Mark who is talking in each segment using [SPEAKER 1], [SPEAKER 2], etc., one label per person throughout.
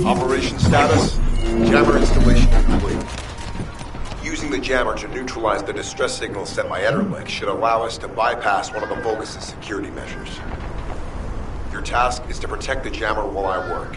[SPEAKER 1] Operation status, jammer installation complete. Using the jammer to neutralize the distress signal sent by Ederlich should allow us to bypass one of the Vulgus' security measures. Your task is to protect the jammer while I work.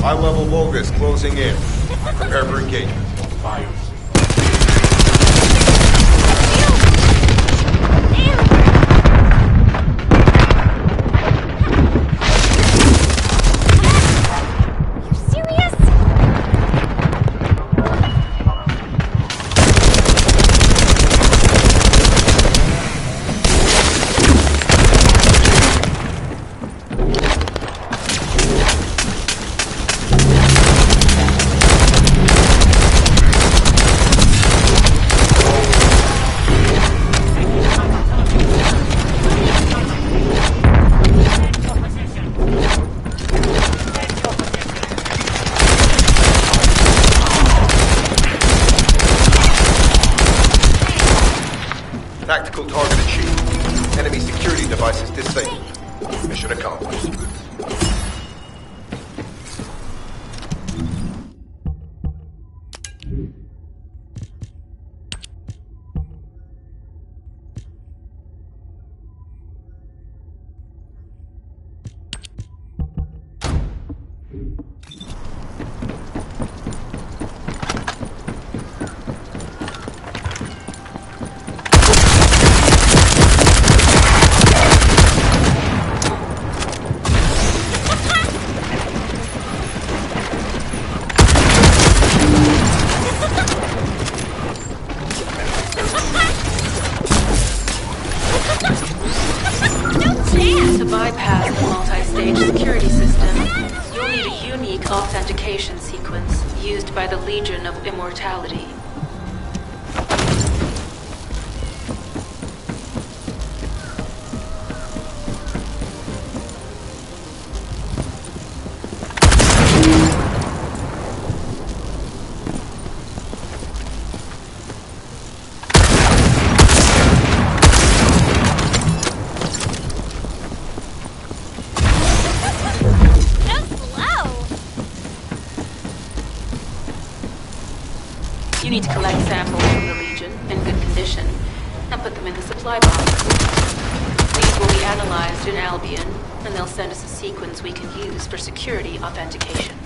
[SPEAKER 1] High-level Vulgus closing in. Prepare for engagement. Fire. Tactical target achieved. Enemy security devices disabled. Mission accomplished.
[SPEAKER 2] To bypass the multi-stage security system, you'll need a unique authentication sequence used by the Legion of Immortality. need to collect samples from the Legion in good condition and put them in the supply box. These will be analyzed in Albion, and they'll send us a sequence we can use for security authentication.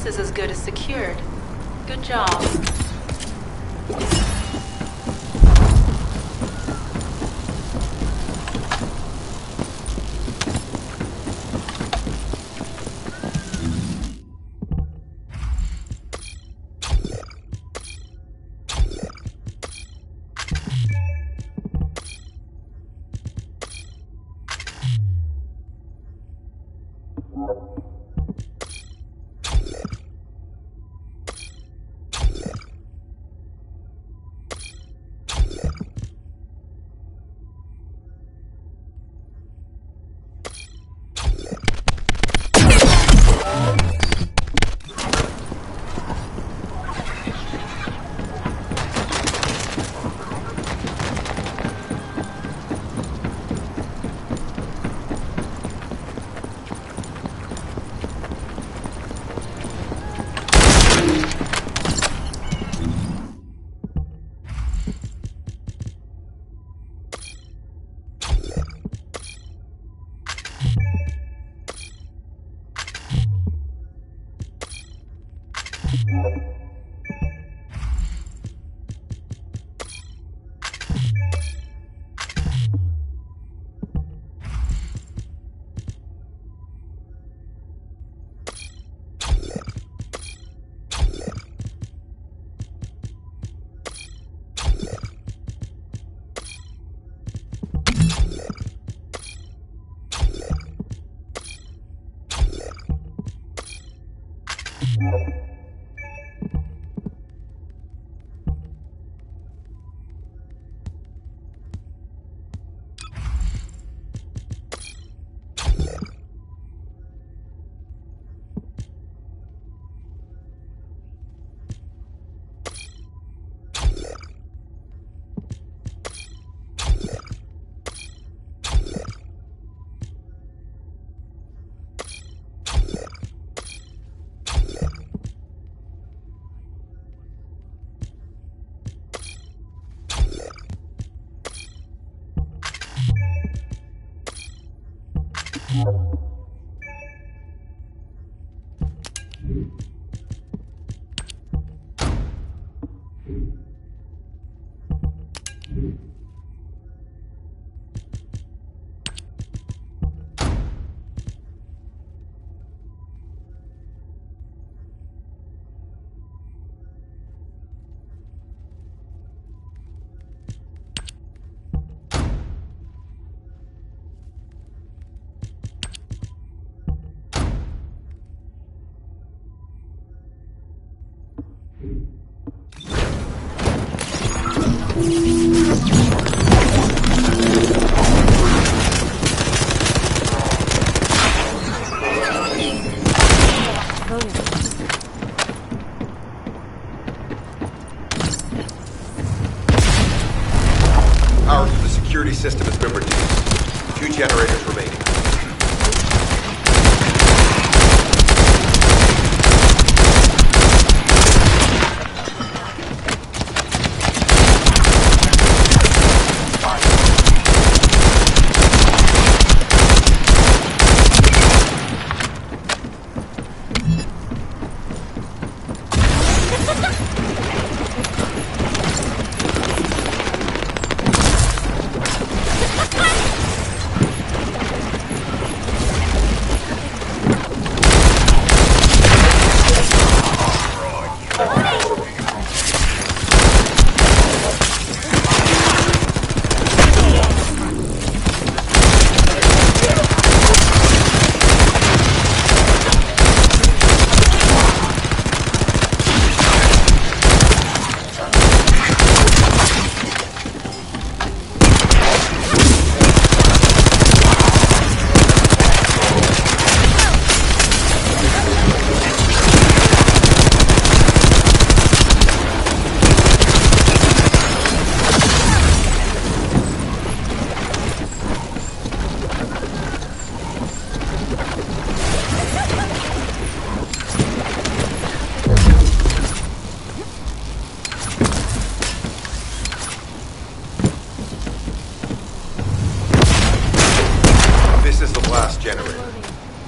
[SPEAKER 2] Is as good as secured. Good job.
[SPEAKER 1] Power to the security system has been reduced. 2 generators remaining. This is the last generator.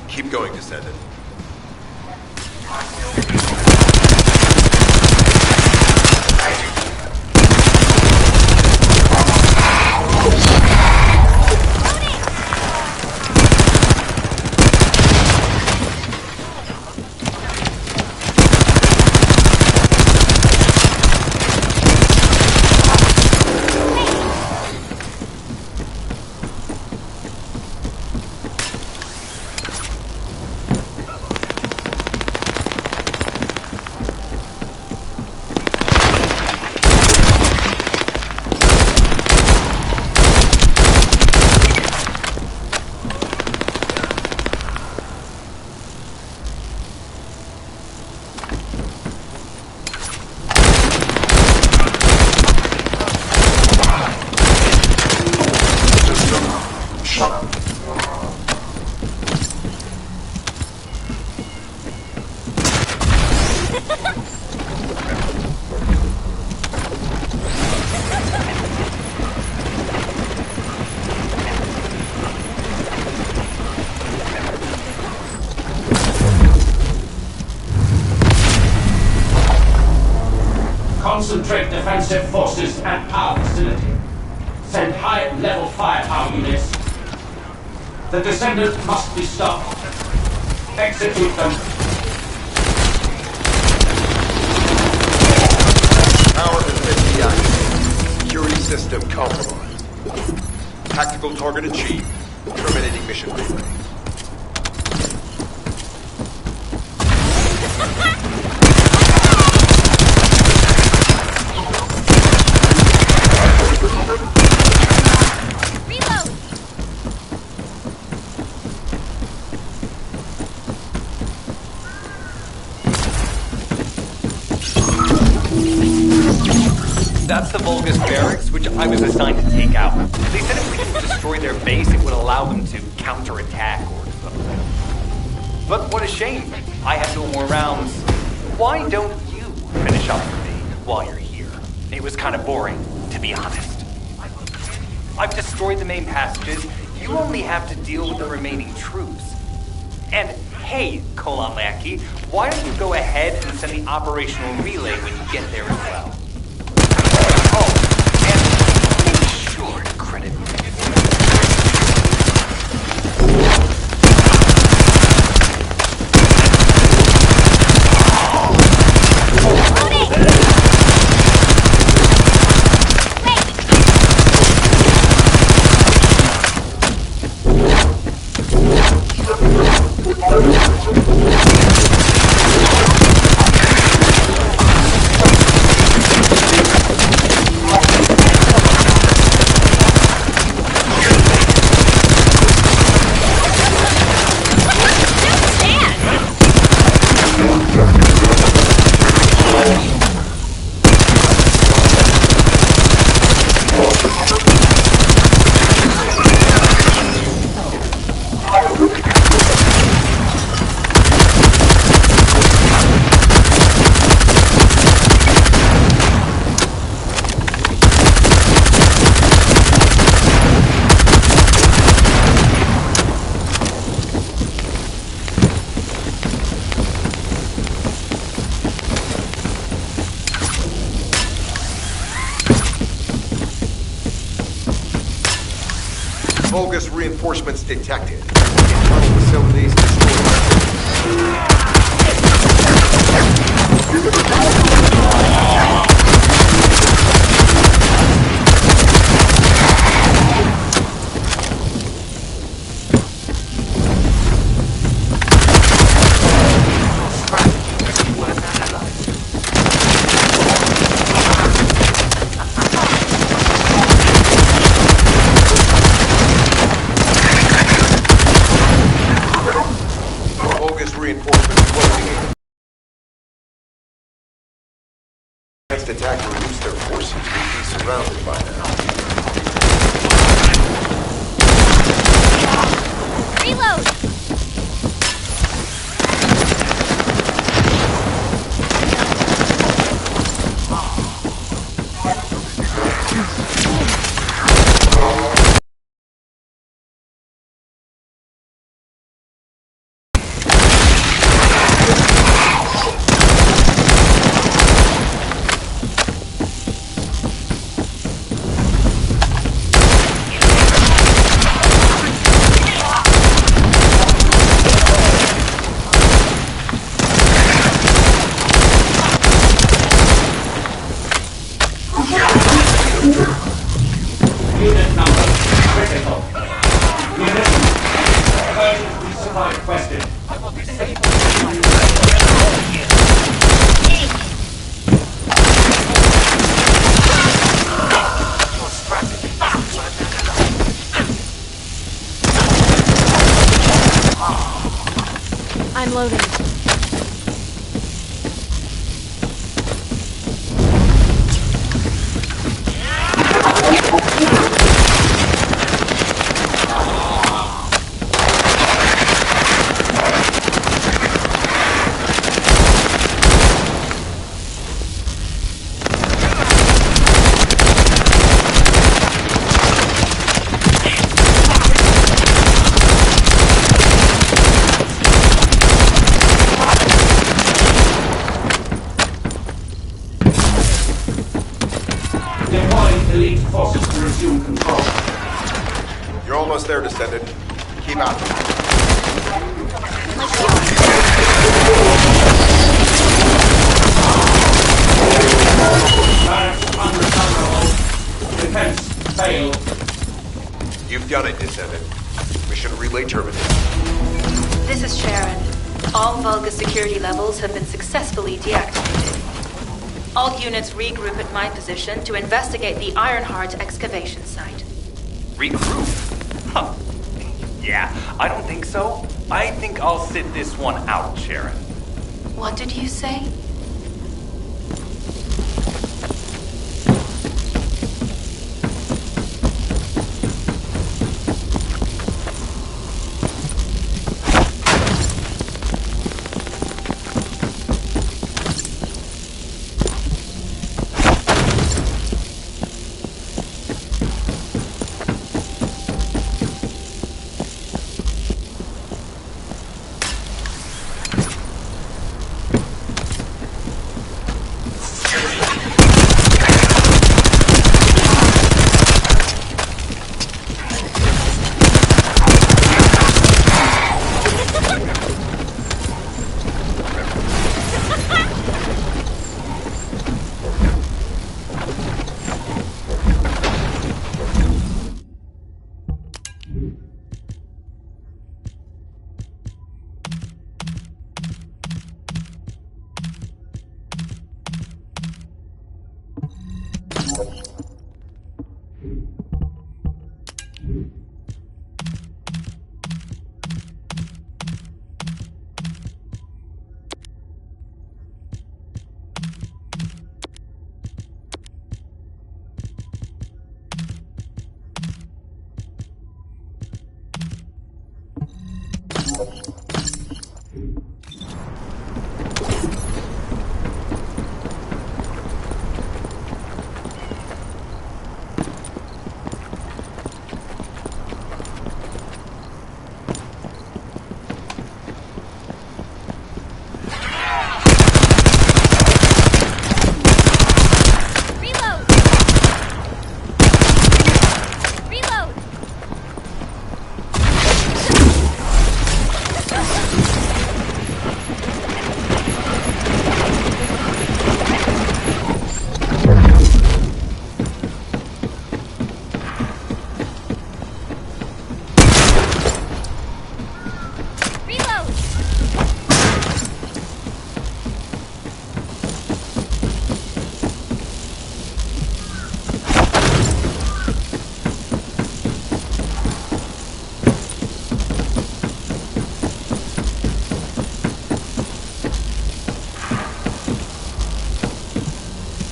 [SPEAKER 1] Keep going, Descendant.
[SPEAKER 3] Concentrate defensive forces at our facility. Send high-level firepower units. The Descendant must be stopped. Execute them.
[SPEAKER 1] Power has been deactivated. Security system compromised. Tactical target achieved. Terminating mission relay.
[SPEAKER 4] That's the Vulgus barracks, which I was assigned to take out. They said if we can destroy their base, it would allow them to counterattack or something. But what a shame. I have no more rounds. Why don't you finish up for me while you're here? It was kind of boring, to be honest. I've destroyed the main passages. you only have to deal with the remaining troops. And hey, Kolanlaki, why don't you go ahead and send the operational relay when you get there as well? Oh, and make sure to credit me.
[SPEAKER 1] Vulgus reinforcements detected. Internal facilities destroyed. Vulgus reinforcements closing in. Next attack to reduce their forces. We'd be surrounded by now.
[SPEAKER 5] Reload!
[SPEAKER 3] Unit number critical. Unit urgent resupply requested.
[SPEAKER 5] I'm loading.
[SPEAKER 3] Deploying elite forces to resume control.
[SPEAKER 1] You're almost there, Descendant. Keep out.
[SPEAKER 3] Barracks unrecoverable. Defense failed.
[SPEAKER 1] You've done it, Descendant. Mission relay terminated.
[SPEAKER 2] This is Sharon. All Vulgus security levels have been successfully deactivated. All units regroup at my position to investigate the Ironheart excavation site.
[SPEAKER 4] Regroup? Huh. Yeah, I don't think so. I think I'll sit this one out, Sharon.
[SPEAKER 2] What did you say?
[SPEAKER 5] Reload! Reload! Reload!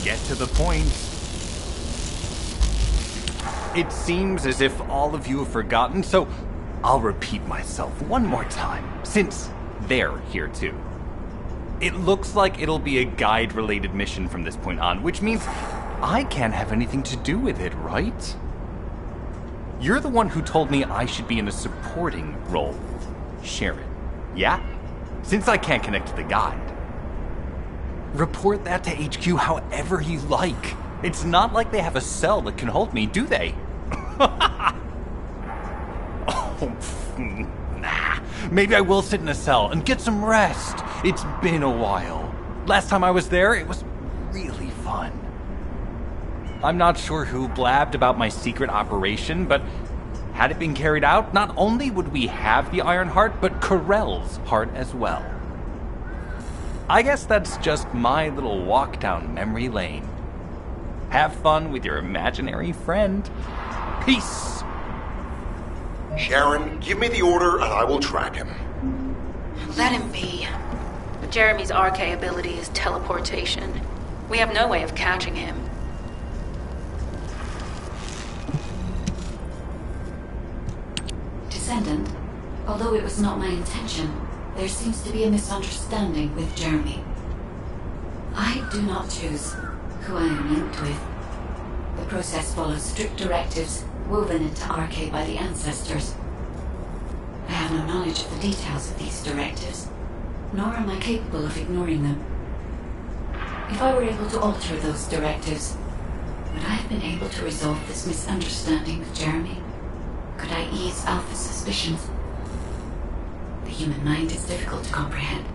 [SPEAKER 4] Get to the point. It seems as if all of you have forgotten, so I'll repeat myself one more time, since they're here too. It looks like it'll be a guide-related mission from this point on, which means I can't have anything to do with it, right? You're the one who told me I should be in a supporting role, Sharon. Yeah? Since I can't connect to the guide. Report that to HQ however you like. It's not like they have a cell that can hold me, do they? Nah. Maybe I will sit in a cell and get some rest. It's been a while. Last time I was there, it was really fun. I'm not sure who blabbed about my secret operation, but had it been carried out, not only would we have the Iron Heart, but Corell's heart as well. I guess that's just my little walk down memory lane. Have fun with your imaginary friend. Peace!
[SPEAKER 1] Sharon, give me the order and I will track him.
[SPEAKER 2] Let him be. Jeremy's RK ability is teleportation. We have no way of catching him.
[SPEAKER 6] Descendant, although it was not my intention, there seems to be a misunderstanding with Jeremy. I do not choose who I am linked with. The process follows strict directives woven into RK by the ancestors. I have no knowledge of the details of these directives, nor am I capable of ignoring them. If I were able to alter those directives, would I have been able to resolve this misunderstanding with Jeremy? Could I ease Alpha's suspicions? The human mind is difficult to comprehend.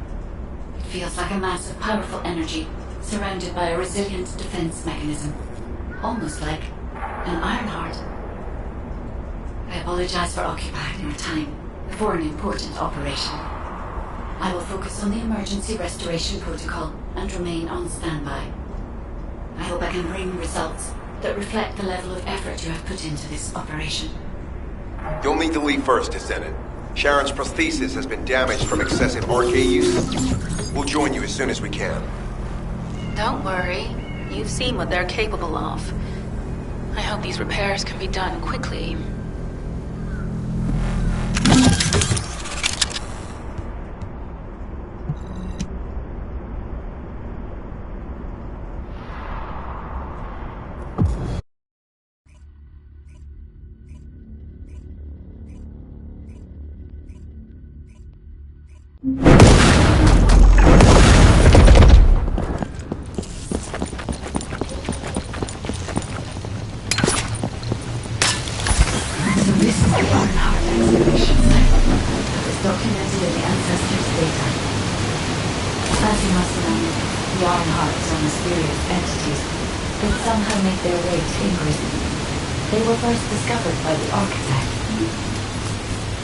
[SPEAKER 6] It feels like a mass of powerful energy surrounded by a resilient defense mechanism, almost like an Iron Heart. I apologize for occupying your time before an important operation. I will focus on the emergency restoration protocol and remain on standby. I hope I can bring results that reflect the level of effort you have put into this operation.
[SPEAKER 1] You'll need to leave first, Descendant. Sharon's prosthesis has been damaged from excessive RK use. We'll join you as soon as we can.
[SPEAKER 2] Don't worry. You've seen what they're capable of. I hope these repairs can be done quickly.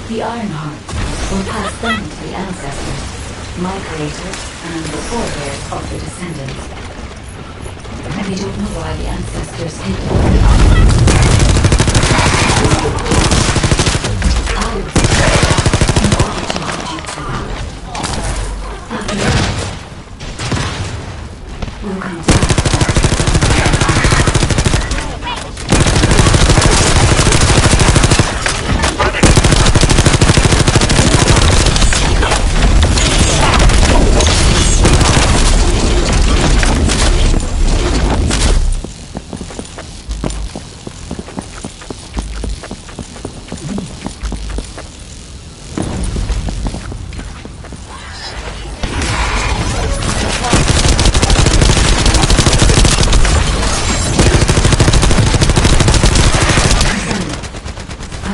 [SPEAKER 6] The Iron Heart will pass them to the ancestors, my creators, and the forebears of the descendants. And we don't know why the ancestors hid the Iron Heart. I was in order to hold you to them. After all, we'll come back.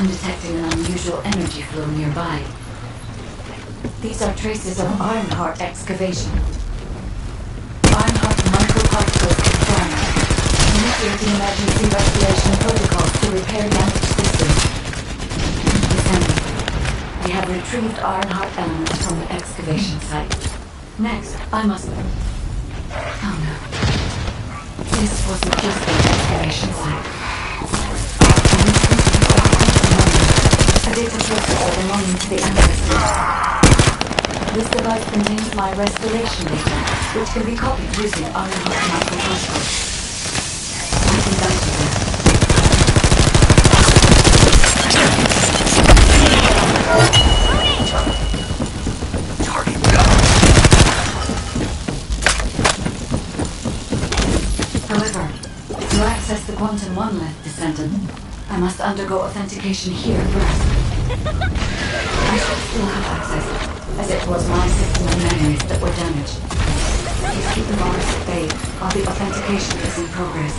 [SPEAKER 6] I'm detecting an unusual energy flow nearby. These are traces of Ironheart excavation. Ironheart microparticles confirmed. Initiate the emergency restoration protocols to repair damaged systems. Descending. We have retrieved Ironheart elements from the excavation site. Next, I must... Oh no. This wasn't just the excavation site. A data processor belonging to the ancestors. This device contains my restoration data, which can be copied using Ironheart microparticles. I can guide you there. However, to access the Quantum Monolith, Descendant, I must undergo authentication here first. I should still have access, as it was my system and memories that were damaged. Please keep the virus at bay while the authentication is in progress.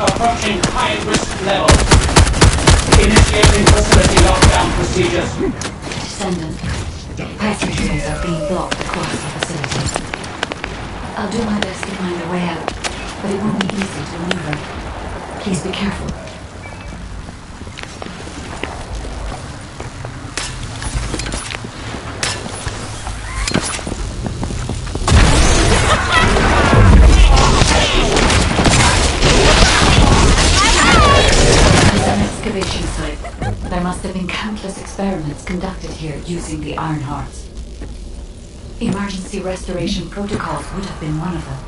[SPEAKER 3] Approaching high-risk level. Initiating facility lockdown procedures.
[SPEAKER 6] Descendant, passageways are being blocked across the facility. I'll do my best to find a way out, but it won't be easy to maneuver. Please be careful. Excavation site. There must have been countless experiments conducted here using the Ironhearts. Emergency restoration protocols would have been one of them.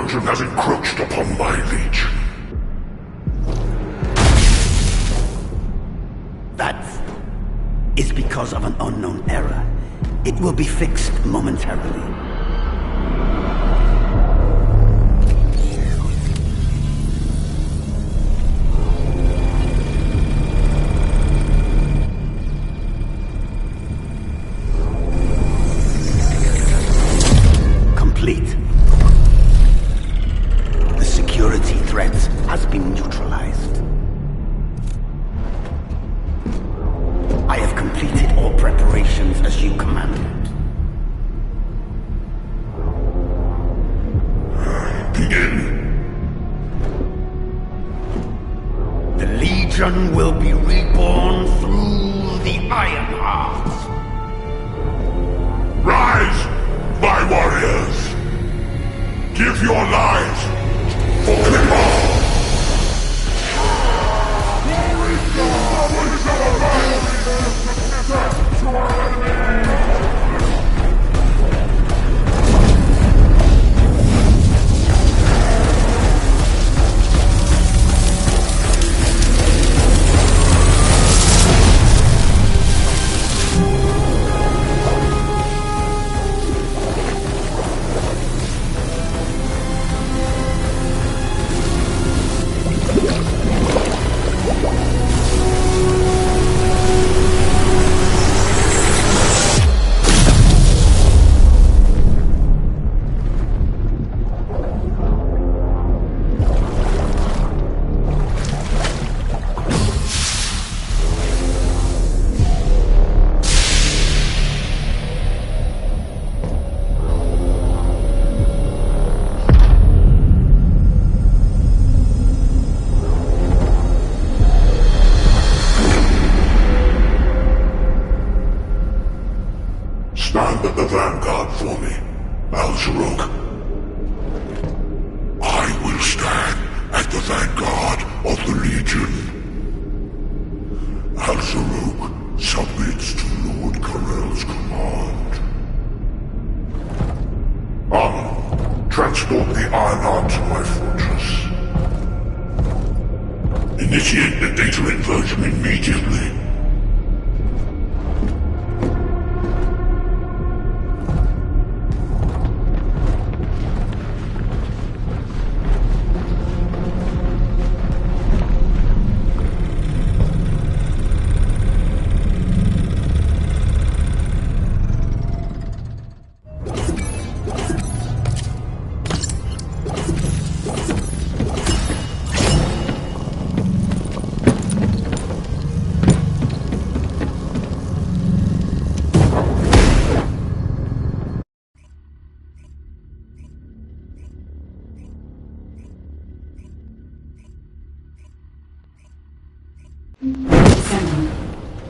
[SPEAKER 7] Trojan has encroached upon my legion.
[SPEAKER 8] That is because of an unknown error. It will be fixed momentarily. Complete. The security threat has been neutralized. I have completed all preparations as you commanded.
[SPEAKER 7] Begin.
[SPEAKER 8] The Legion will be reborn through the Ironheart.
[SPEAKER 7] Rise, my warriors! Give your lives for Clipper! Stand at the vanguard for me, Al-Zaruk. I will stand at the vanguard of the Legion. Al-Zaruk submits to Lord Karel's command. Armor, transport the Ironheart to my fortress. Initiate the data inversion immediately.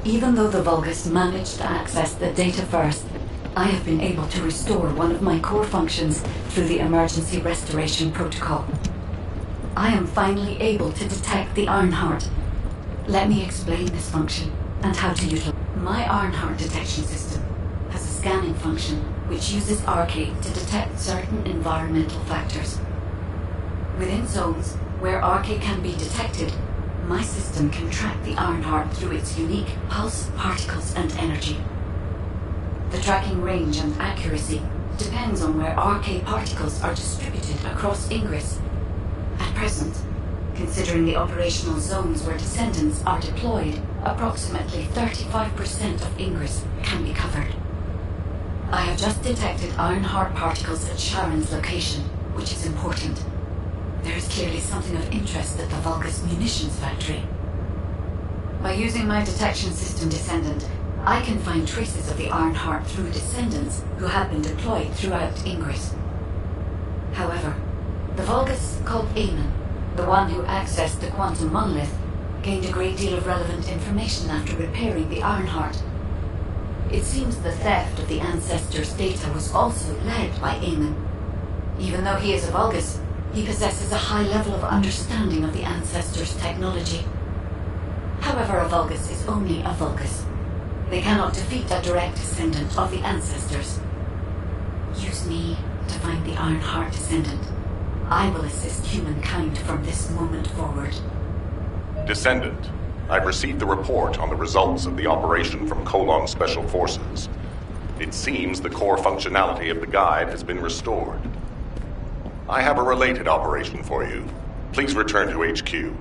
[SPEAKER 6] Even though the Vulgus managed to access the data first, I have been able to restore one of my core functions through the emergency restoration protocol. I am finally able to detect the Ironheart. Let me explain this function and how to utilize. My Ironheart detection system has a scanning function which uses Arcade to detect certain environmental factors. Within zones where Arcade can be detected, my system can track the Ironheart through its unique pulse, particles, and energy. The tracking range and accuracy depends on where RK particles are distributed across Ingress. At present, considering the operational zones where descendants are deployed, approximately 35% of Ingress can be covered. I have just detected Ironheart particles at Sharon's location, which is important. There is clearly something of interest at the Vulgus munitions factory. By using my detection system Descendant, I can find traces of the Ironheart through descendants who have been deployed throughout Ingress. However, the Vulgus called Eamon, the one who accessed the quantum monolith, gained a great deal of relevant information after repairing the Ironheart. It seems the theft of the Ancestors' data was also led by Eamon. Even though he is a Vulgus, he possesses a high level of understanding of the Ancestors' technology. However, a Vulgus is only a Vulgus. They cannot defeat a direct descendant of the Ancestors. Use me to find the Ironheart descendant. I will assist humankind from this moment forward.
[SPEAKER 9] Descendant, I've received the report on the results of the operation from Colon Special Forces. It seems the core functionality of the guide has been restored. I have a related operation for you. Please return to HQ.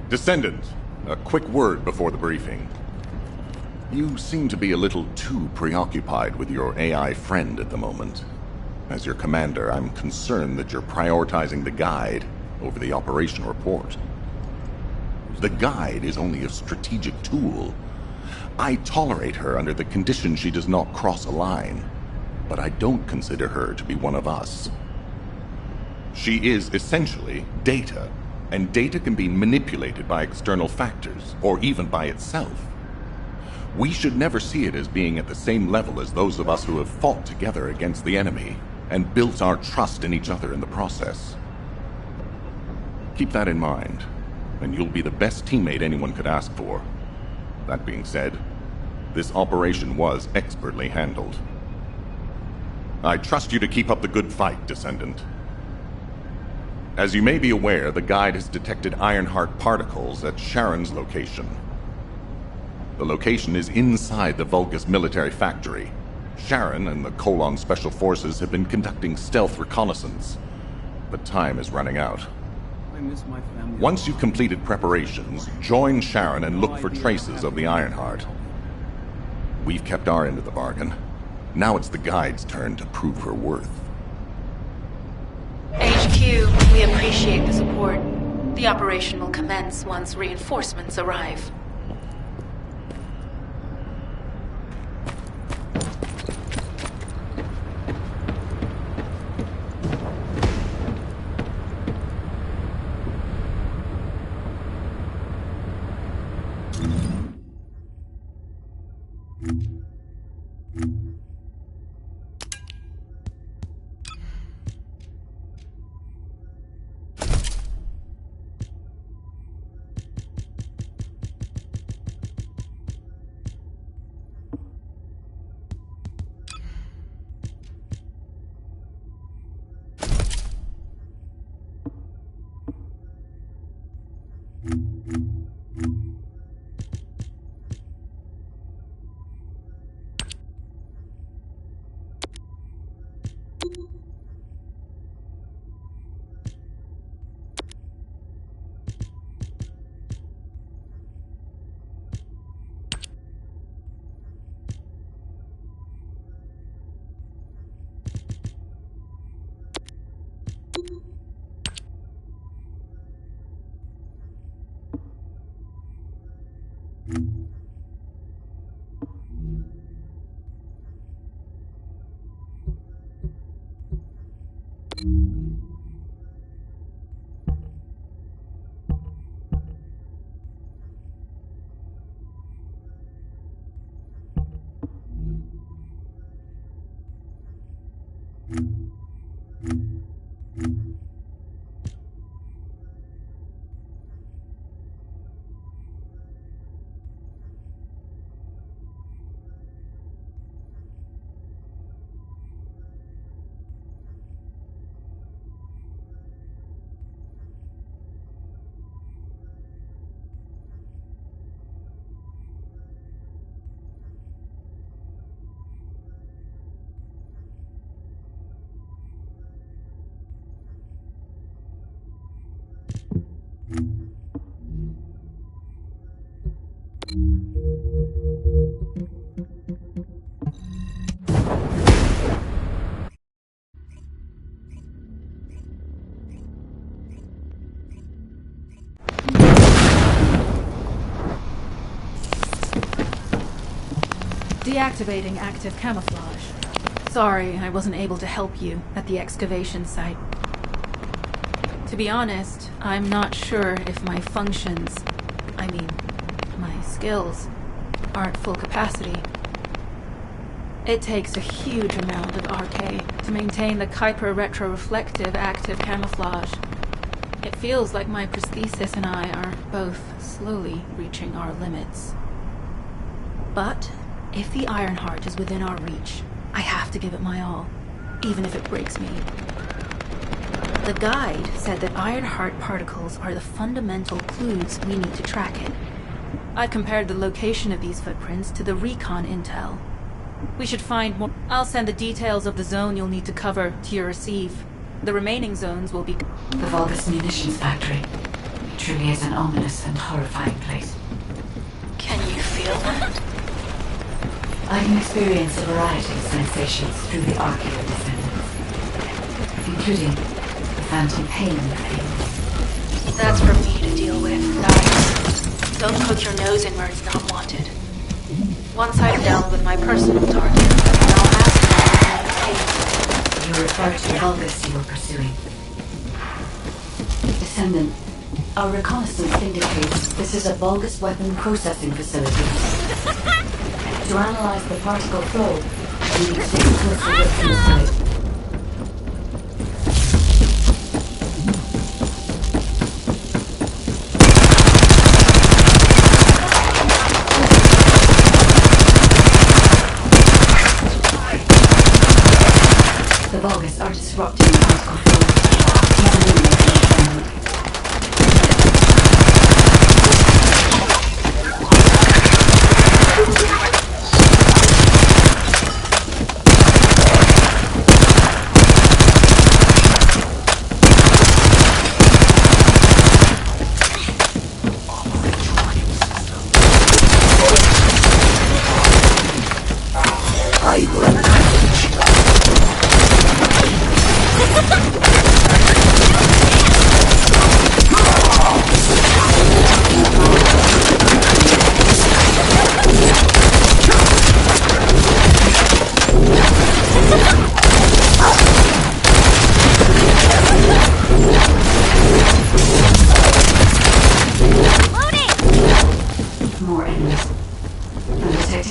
[SPEAKER 10] Descendant, a quick word before the briefing. You seem to be a little too preoccupied with your AI friend at the moment. As your commander, I'm concerned that you're prioritizing the guide over the operation report. The guide is only a strategic tool. I tolerate her under the condition she does not cross a line, but I don't consider her to be one of us. She is essentially data, and data can be manipulated by external factors, or even by itself. We should never see it as being at the same level as those of us who have fought together against the enemy, and built our trust in each other in the process. Keep that in mind, and you'll be the best teammate anyone could ask for. That being said, this operation was expertly handled. I trust you to keep up the good fight, Descendant. As you may be aware, the guide has detected Ironheart particles at Sharon's location. The location is inside the Vulgus military factory. Sharon and the Colon Special Forces have been conducting stealth reconnaissance, but time is running out.
[SPEAKER 11] I miss my family.
[SPEAKER 10] Once you've completed preparations, join Sharon and look for traces of the Ironheart. We've kept our end of the bargain. Now it's the guide's turn to prove her worth.
[SPEAKER 2] HQ, we appreciate the support. The operation will commence once reinforcements arrive.
[SPEAKER 12] Deactivating active camouflage. Sorry, I wasn't able to help you at the excavation site. To be honest, I'm not sure if my functions, my skills, are at full capacity. It takes a huge amount of RK to maintain the Kuiper retroreflective active camouflage. It feels like my prosthesis and I are both slowly reaching our limits. But if the Ironheart is within our reach, I have to give it my all. even if it breaks me. The guide said that Ironheart particles are the fundamental clues we need to track it. I compared the location of these footprints to the recon intel. We should find more. I'll send the details of the zone you'll need to cover to your receive. The remaining zones will be...
[SPEAKER 6] The Vulgus munitions factory. It truly is an ominous and horrifying place.
[SPEAKER 2] Can you feel that?
[SPEAKER 6] I can experience a variety of sensations through the Archaea descendants, including the phantom pain you feel.
[SPEAKER 2] That's for me to deal with, guys. Don't poke your nose in where it's not wanted. Once I'm done with my personal target, I'll ask you
[SPEAKER 6] You refer to the Vulgus you were pursuing. Descendant, our reconnaissance indicates this is a Vulgus weapon processing facility. To analyze the particle flow, we need to take a closer look from the site. The Vulgus are disrupting the particle flow, even in the environment.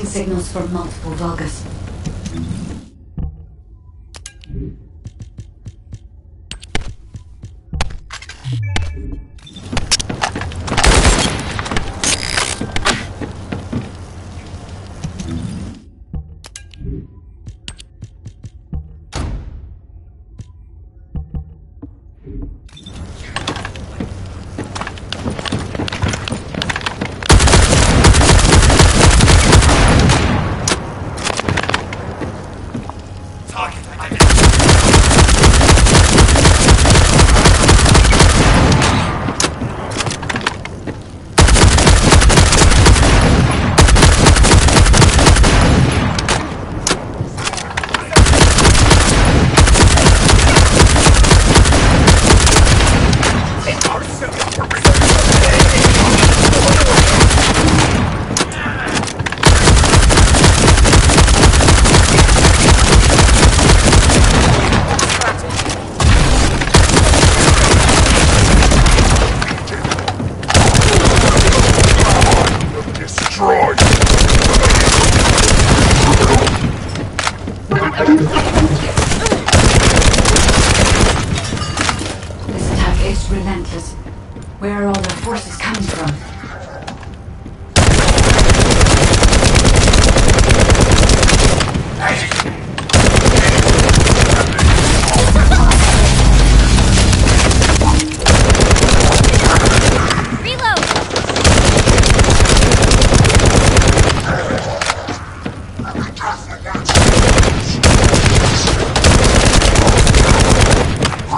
[SPEAKER 6] Signals from multiple Vulgus. This attack is relentless. Where are all their forces coming from?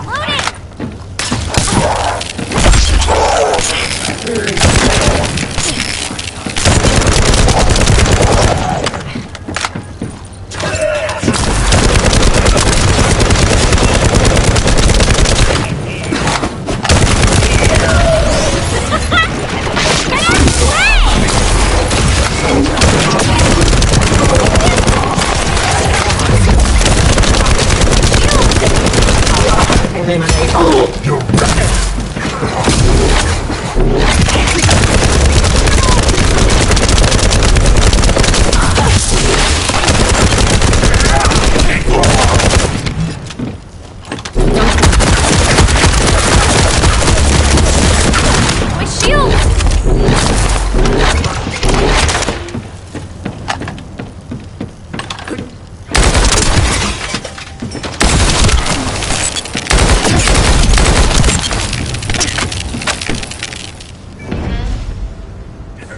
[SPEAKER 5] Loading!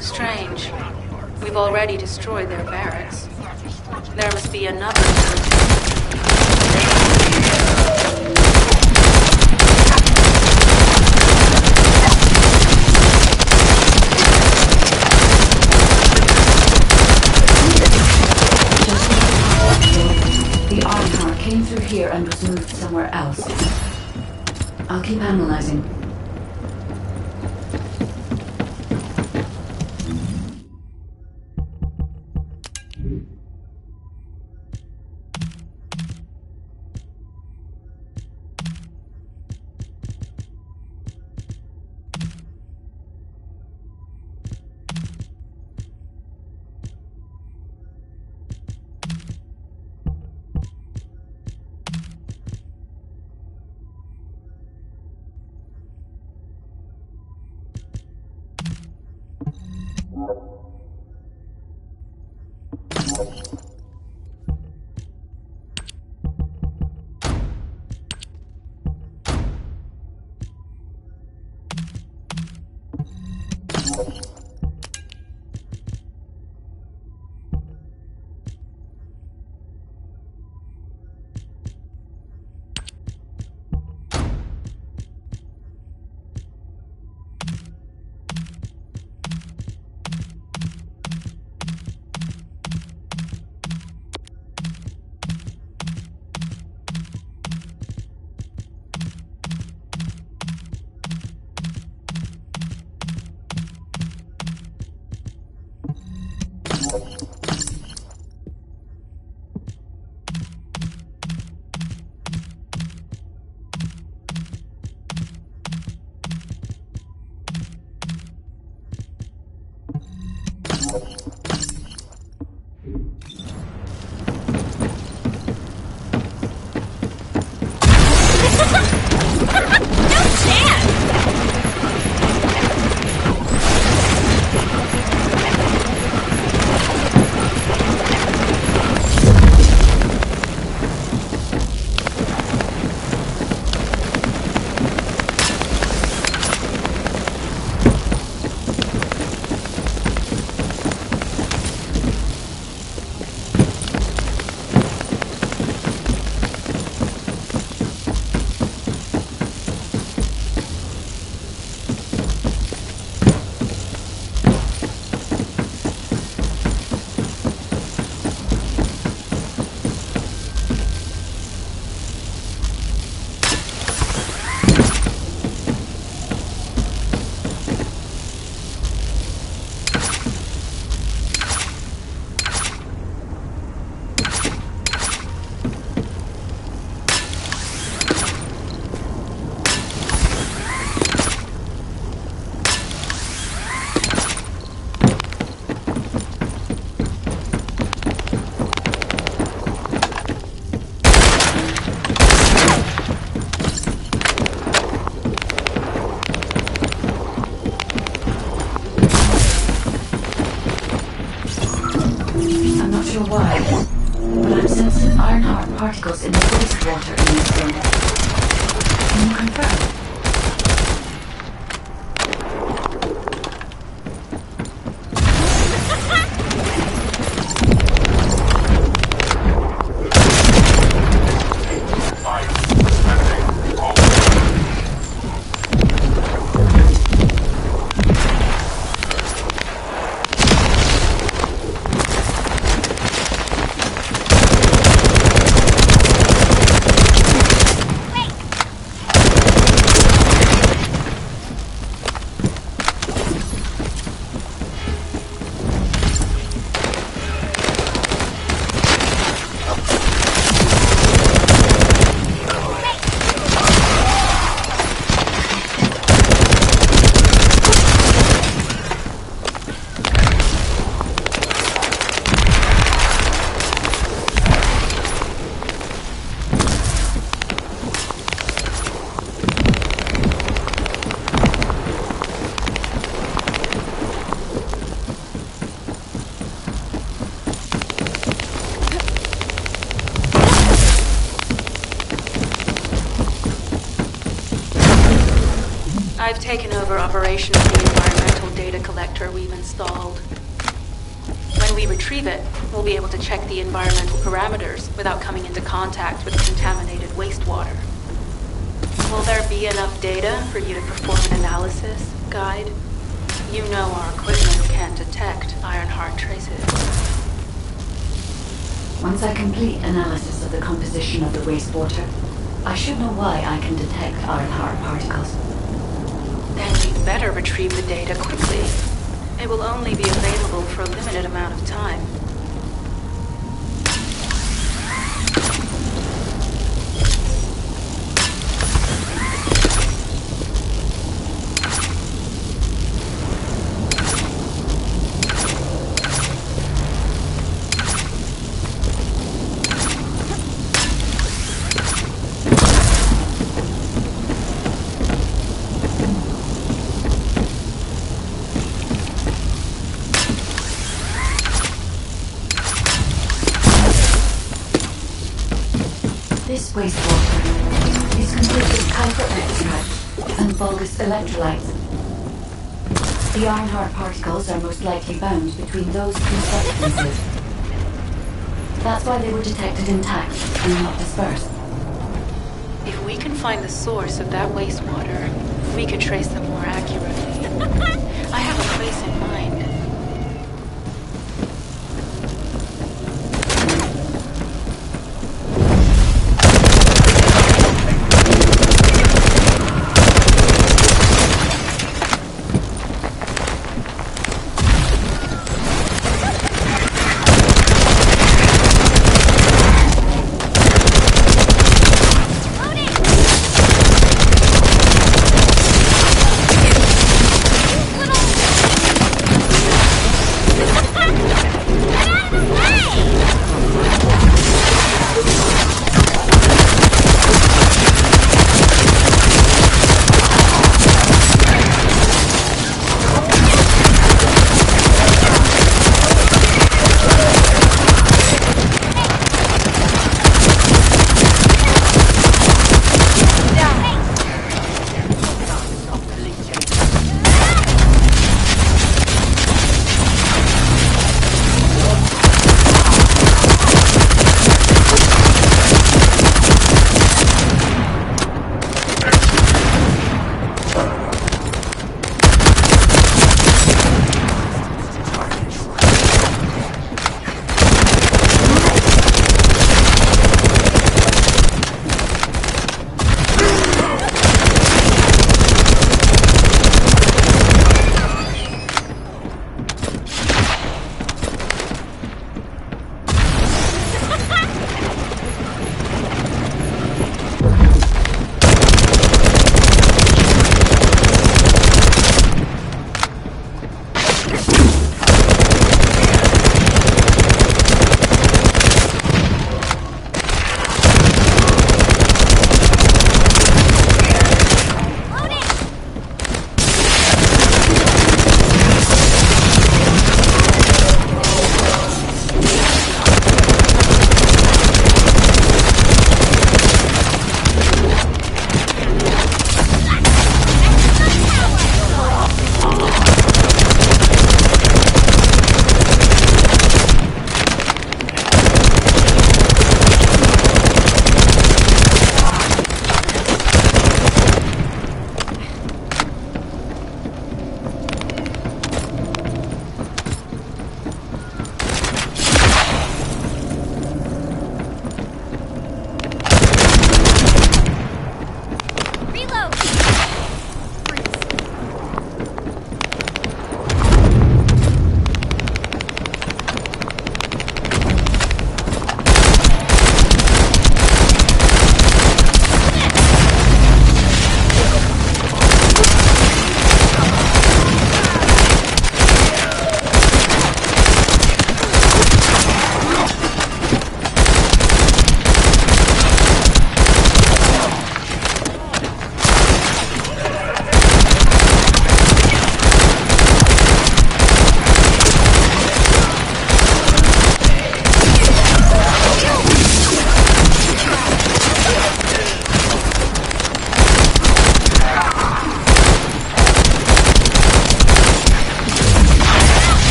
[SPEAKER 2] Strange. We've already destroyed their barracks. There must be another.
[SPEAKER 6] The Ironheart came through here and was moved somewhere else. I'll keep analyzing. sure why, but I'm sensing Ironheart particles in the wastewater in this room. Can you confirm?
[SPEAKER 2] I've taken over operation of the environmental data collector reactor we've installed. When we retrieve it, we'll be able to check the environmental parameters without coming into contact with contaminated wastewater. Will there be enough data for you to perform an analysis, Guide? You know our equipment can detect Ironheart traces.
[SPEAKER 6] Once I complete analysis of the composition of the wastewater, I should know why I can detect Ironheart particles.
[SPEAKER 2] Then you'd better retrieve the data quickly. It will only be available for a limited amount of time.
[SPEAKER 6] This wastewater is complete with Kuiper extract and Vulgus electrolytes. The Ironheart particles are most likely bound between those two substances. That's why they were detected intact and not dispersed.
[SPEAKER 2] If we can find the source of that wastewater, we could trace them more accurately. I have a place in mind.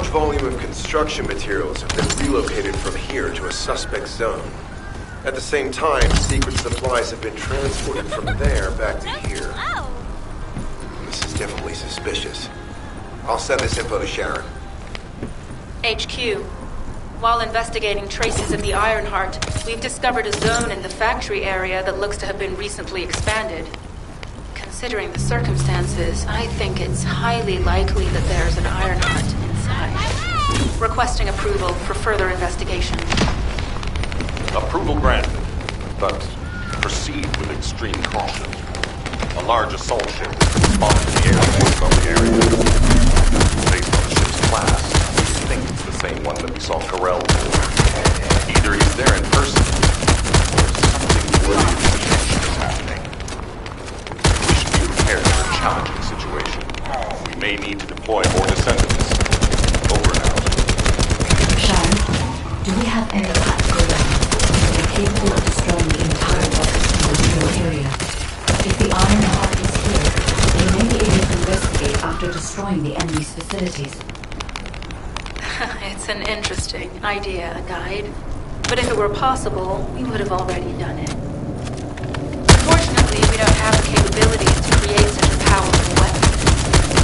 [SPEAKER 1] large volume of construction materials have been relocated from here to a suspect zone. At the same time, secret supplies have been transported from there back to here. This is definitely suspicious. I'll send this info to Sharon.
[SPEAKER 2] HQ. While investigating traces of the Ironheart, we've discovered a zone in the factory area that looks to have been recently expanded. Considering the circumstances, I think it's highly likely that there's an Ironheart inside. Requesting approval for further investigation.
[SPEAKER 9] Approval granted, but proceed with extreme caution. A large assault ship spotted in the airport of the area. Based on the ship's class, we think it's the same one that we saw Corell for. Either he's there in person, or something worthy of attention is happening. We should be prepared for a challenging situation. We may need to deploy more descendants. Over and out.
[SPEAKER 6] Sharon, do we have any tactical weapons that are capable of destroying the entire industrial area? If the Ironheart is here, they may be able to investigate after destroying the enemy's facilities.
[SPEAKER 2] It's an interesting idea, Guide. But if it were possible, we would have already done it. Unfortunately, we don't have the capabilities to create such a powerful weapon.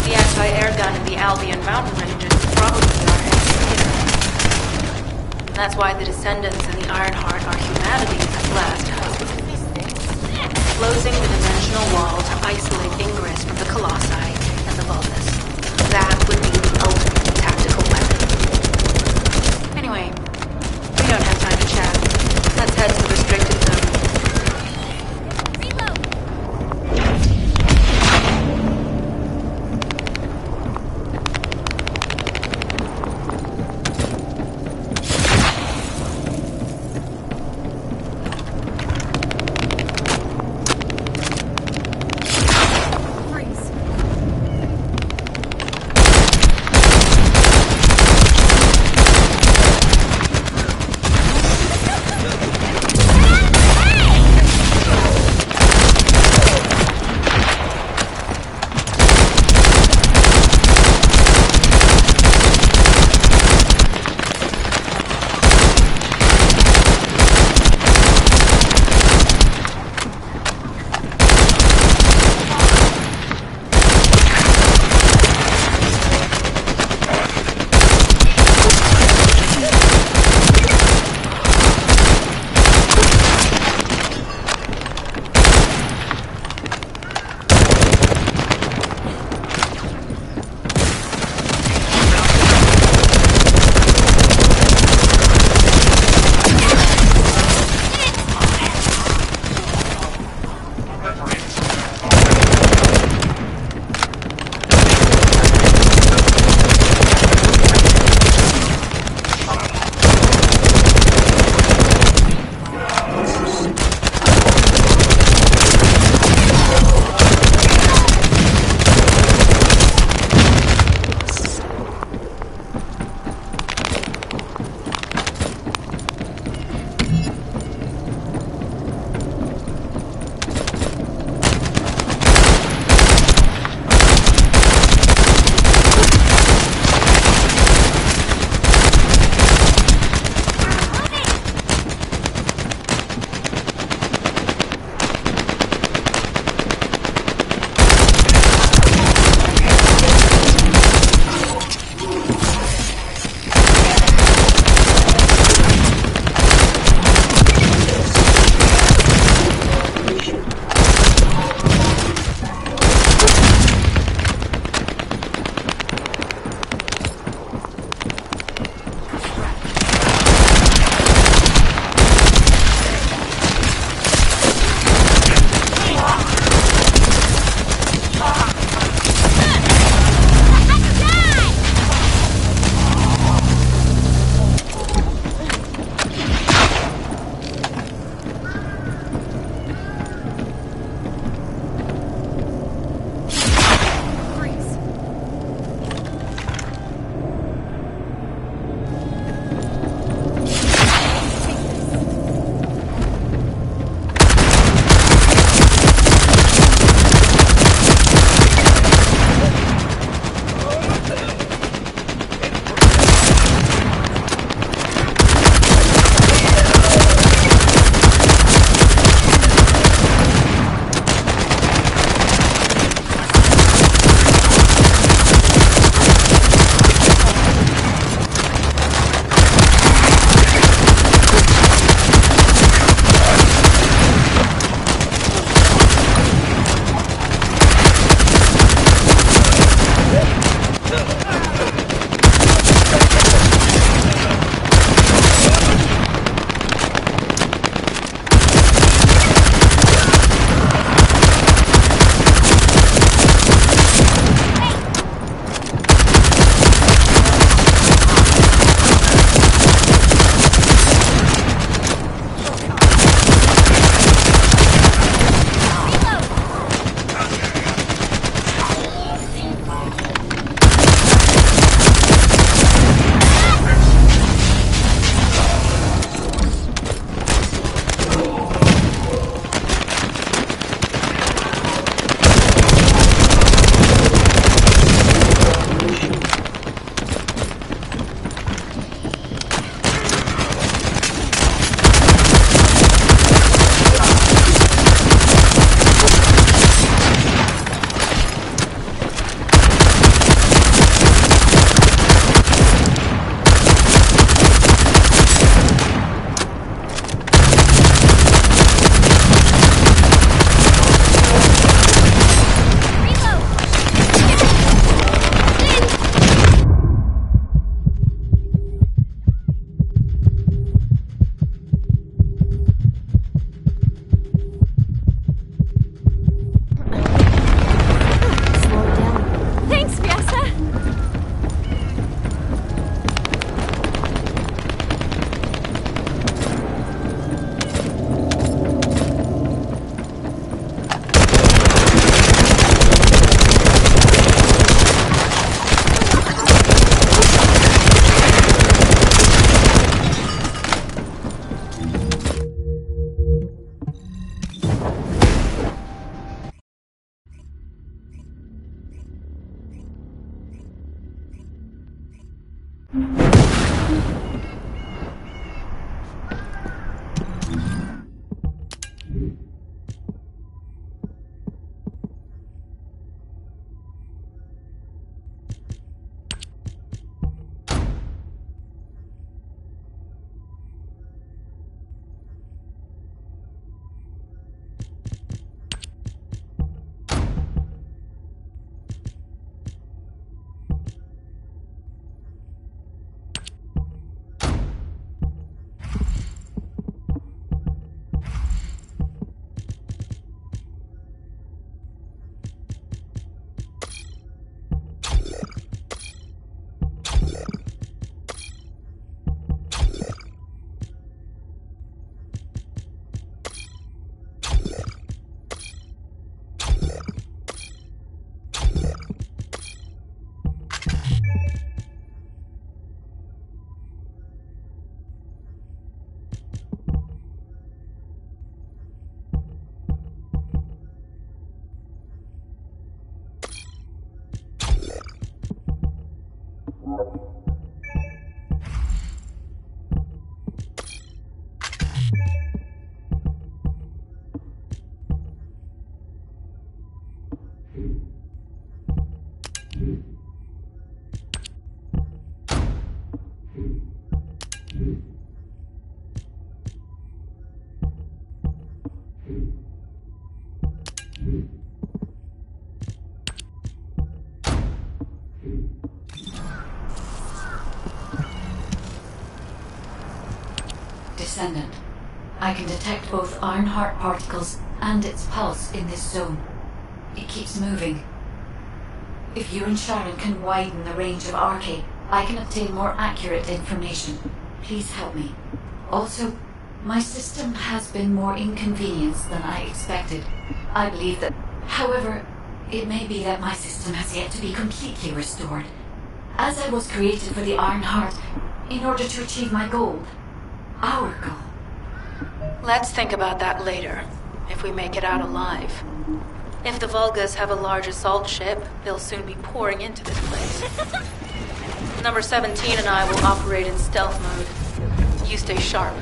[SPEAKER 2] The anti-air gun in the Albion mountain ranges is probably our heaviest hitter. And that's why the Descendants and the Ironheart are humanity's last hope. Closing the dimensional wall to isolate Ingress from the Colossi and the Vulgus. That would be the ultimate tactical weapon. Anyway, we don't have time to chat. Let's head to the restricted zone.
[SPEAKER 6] Descendant. I can detect both Ironheart particles and its pulse in this zone. It keeps moving. If you and Sharon can widen the range of Arcade, I can obtain more accurate information. Please help me. Also, my system has been more inconvenienced than I expected. I believe that, however, it may be that my system has yet to be completely restored, as I was created for the Ironheart in order to achieve my goal. Our goal.
[SPEAKER 2] Let's think about that later, if we make it out alive. If the Volgas have a large assault ship, they'll soon be pouring into this place. Number 17 and I will operate in stealth mode. You stay sharp.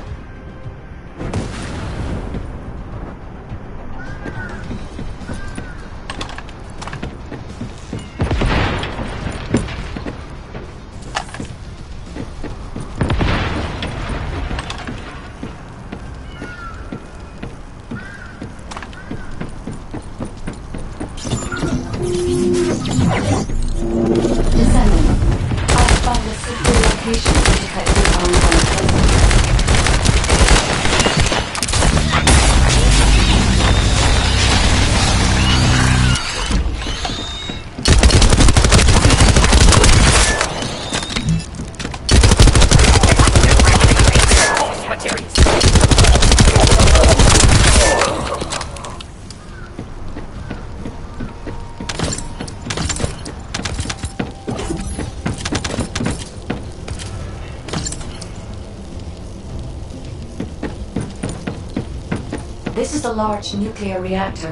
[SPEAKER 6] This is a large nuclear reactor,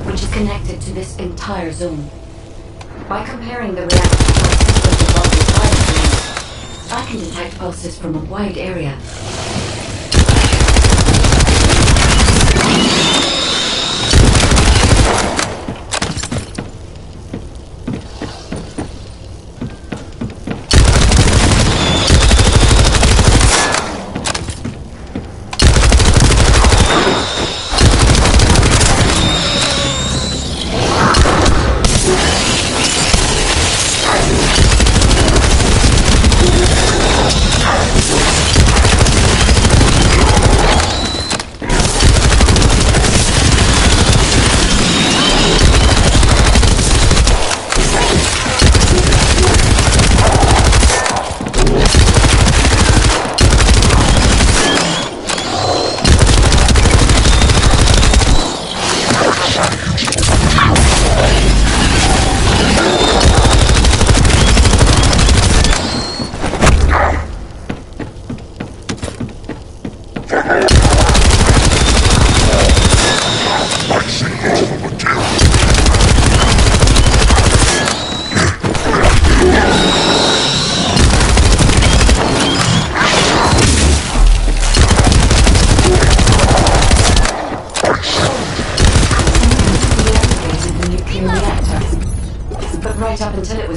[SPEAKER 6] which is connected to this entire zone. By comparing the reactor to our system above the fire, I can detect pulses from a wide area.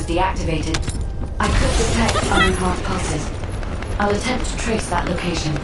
[SPEAKER 6] Deactivated. I could detect Ironheart pulses. I'll attempt to trace that location.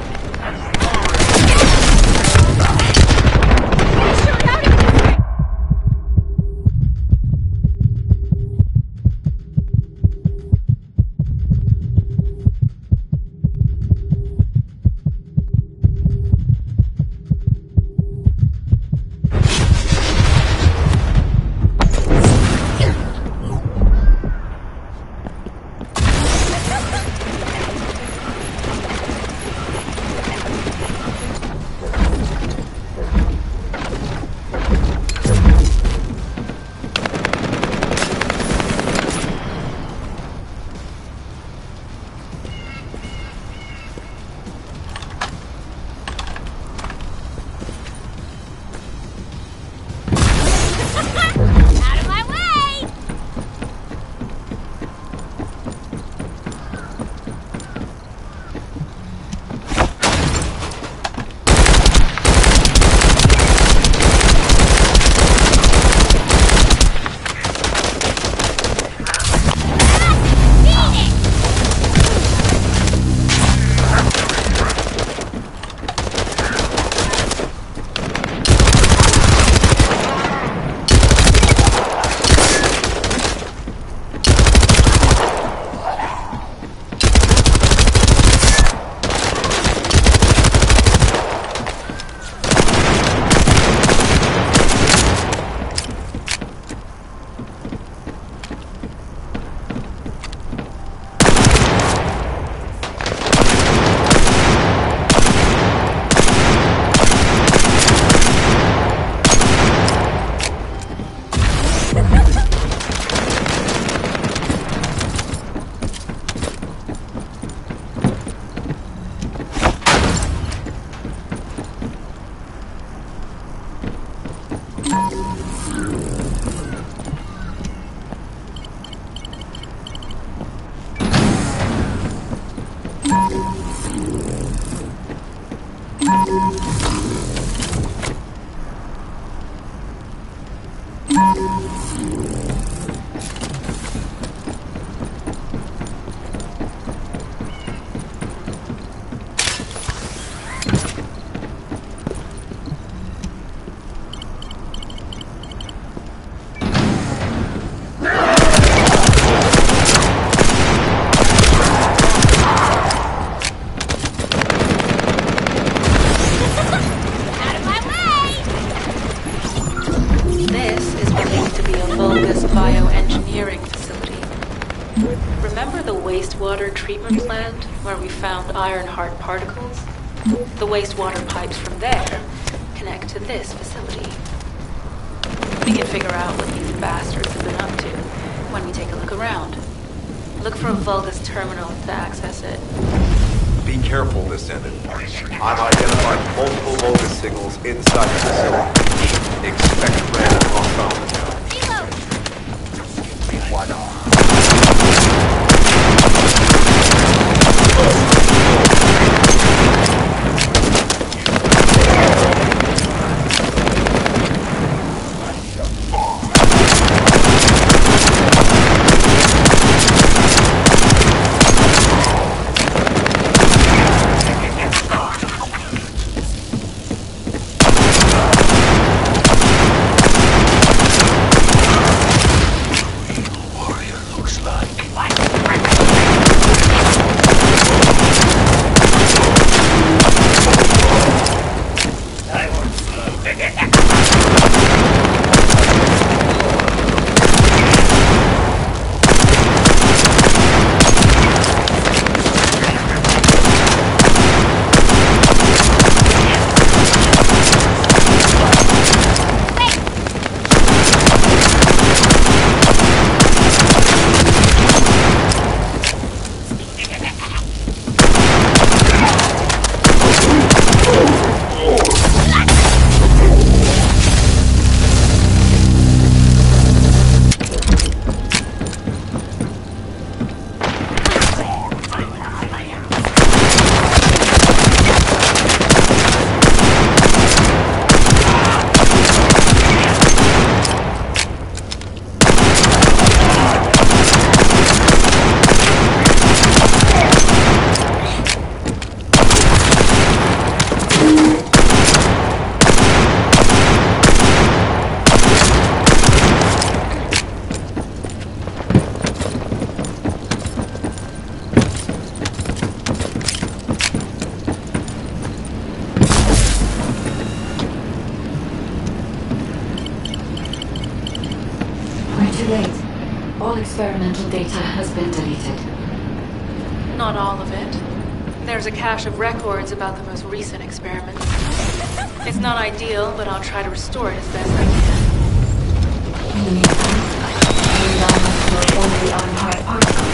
[SPEAKER 2] treatment plant where we found Ironheart particles. The wastewater pipes from there connect to this facility. We can figure out what these bastards have been up to when we take a look around. Look for a Vulgus terminal to access it.
[SPEAKER 1] Be careful, Descendant. I've identified multiple Vulgus signals inside the facility. Expect random hostile attacks. Why not?
[SPEAKER 6] Experimental data has been deleted.
[SPEAKER 2] Not all of it. There's a cache of records about the most recent experiments. It's not ideal, but I'll try to restore it as best I can.
[SPEAKER 6] In the meantime, we now have to only Ironheart particles.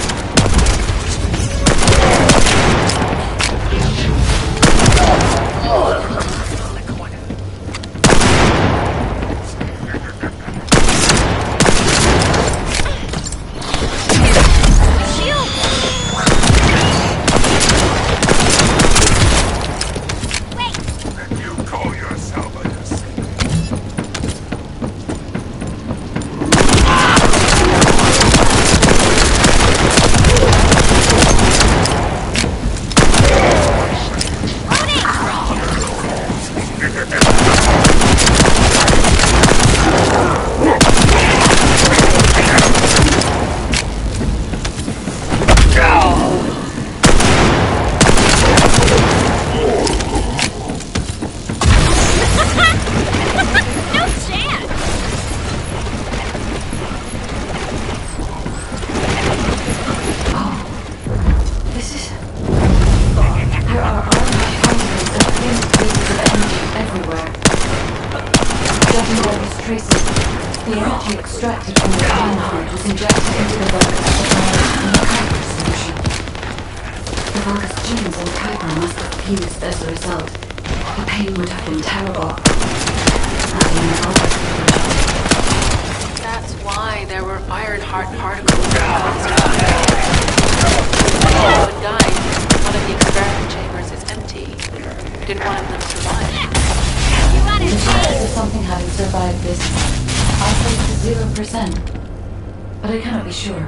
[SPEAKER 6] But I cannot be sure.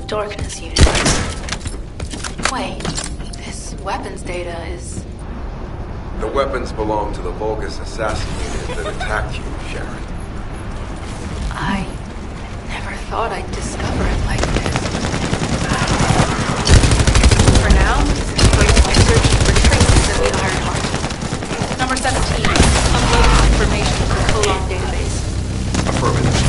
[SPEAKER 2] Darkness unit. Wait, this weapons data is...
[SPEAKER 1] The weapons belong to the Vulgus assassin unit that attacked you, Sharon.
[SPEAKER 2] I never thought I'd discover it like this. For now, this is going to be searching for traces in the Ironheart. Number 17, uploading information to the Colon database.
[SPEAKER 1] Affirmative.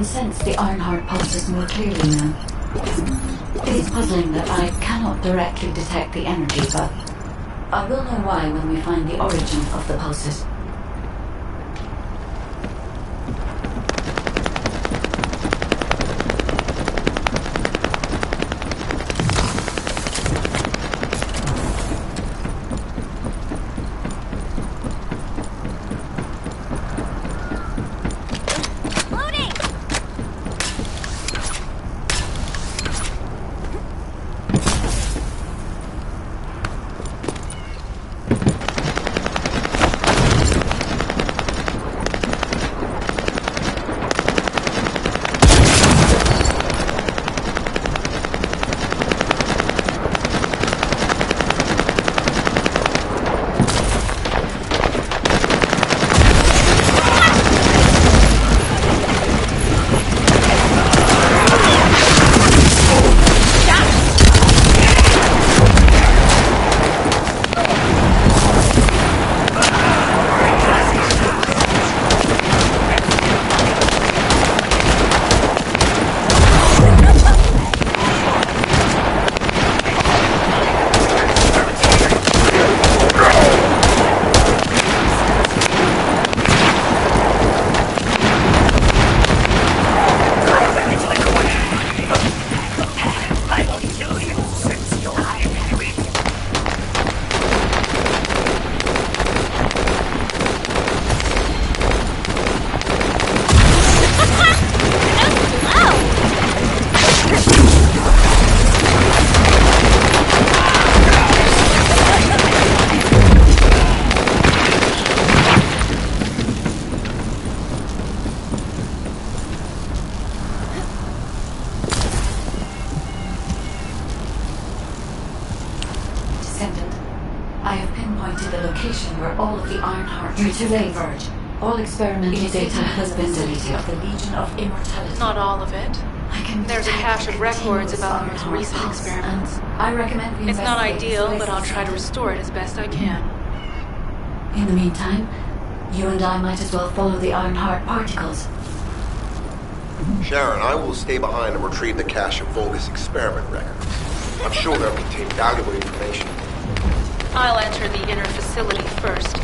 [SPEAKER 6] can sense the Ironheart pulses more clearly now. It is puzzling that I cannot directly detect the energy, but I will know why when we find the origin of the pulses. I have pinpointed the location where all of the Ironheart converge. All experimental data has been deleted of the Legion of Immortality.
[SPEAKER 2] Not all of it. There's a cache of records about the most recent experiments.
[SPEAKER 6] I recommend we
[SPEAKER 2] It's not
[SPEAKER 6] investigate
[SPEAKER 2] ideal,
[SPEAKER 6] the
[SPEAKER 2] but I'll
[SPEAKER 6] places
[SPEAKER 2] try to restore it as best I can.
[SPEAKER 6] In the meantime, you and I might as well follow the Ironheart particles.
[SPEAKER 1] Sharon, I will stay behind and retrieve the cache of Vulgus experiment records. I'm sure they'll contain valuable information.
[SPEAKER 2] I'll enter the inner facility first.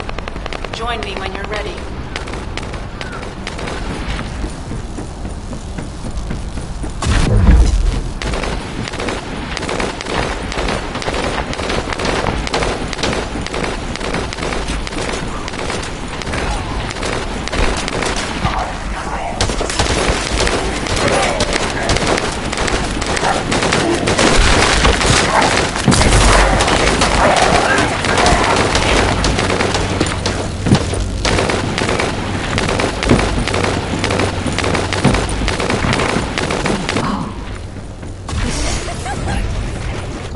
[SPEAKER 2] Join me when you're ready.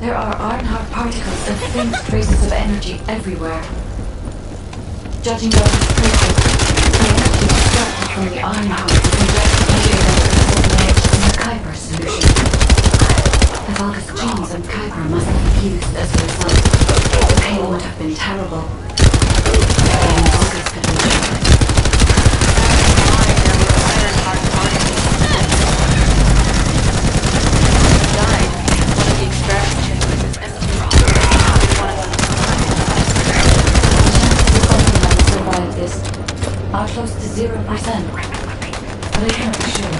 [SPEAKER 6] There are Ironheart particles and faint traces of energy everywhere. Judging by these traces, the energy extracted from the Ironheart is directly edged in the Kuiper solution. The Vulgus genes and Kuiper must have fused as a result. The pain would have been terrible. Even Vulgus could be destroyed. Are close to 0%, but I can't be sure.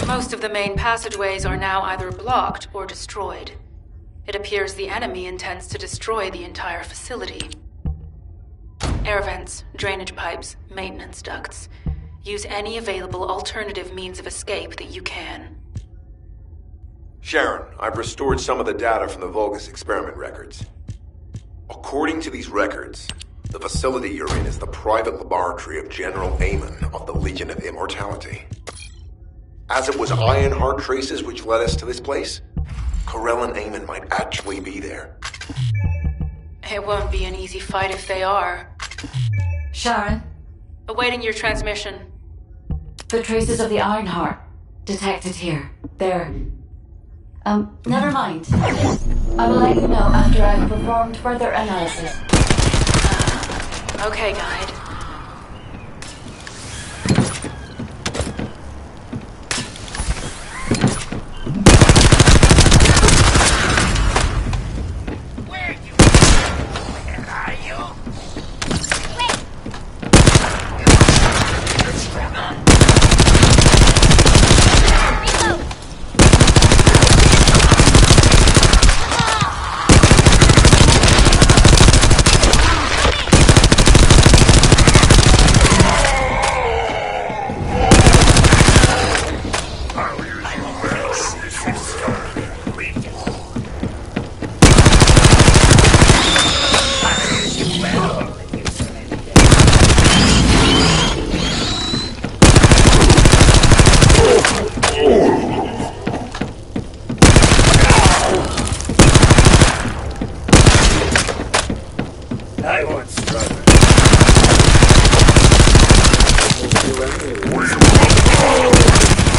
[SPEAKER 2] Most of the main passageways are now either blocked or destroyed. It appears the enemy intends to destroy the entire facility. Air vents, drainage pipes, maintenance ducts. Use any available alternative means of escape that you can.
[SPEAKER 1] Sharon, I've restored some of the data from the Vulgus experiment records. According to these records, the facility you're in is the private laboratory of General Amon of the Legion of Immortality. As it was Ironheart traces which led us to this place, Corell and Amon might actually be there.
[SPEAKER 2] It won't be an easy fight if they are.
[SPEAKER 6] Sharon,
[SPEAKER 2] Awaiting your transmission.
[SPEAKER 6] the traces of the Ironheart detected here. They're... never mind. I will let you know after I have performed further analysis.
[SPEAKER 2] Okay, Guide.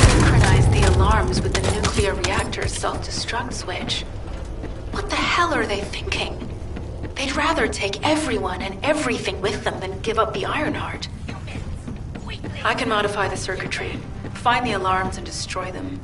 [SPEAKER 2] Synchronize the alarms with the nuclear reactor's self-destruct switch. What the hell are they thinking? They'd rather take everyone and everything with them than give up the Ironheart. I can modify the circuitry, find the alarms and destroy them.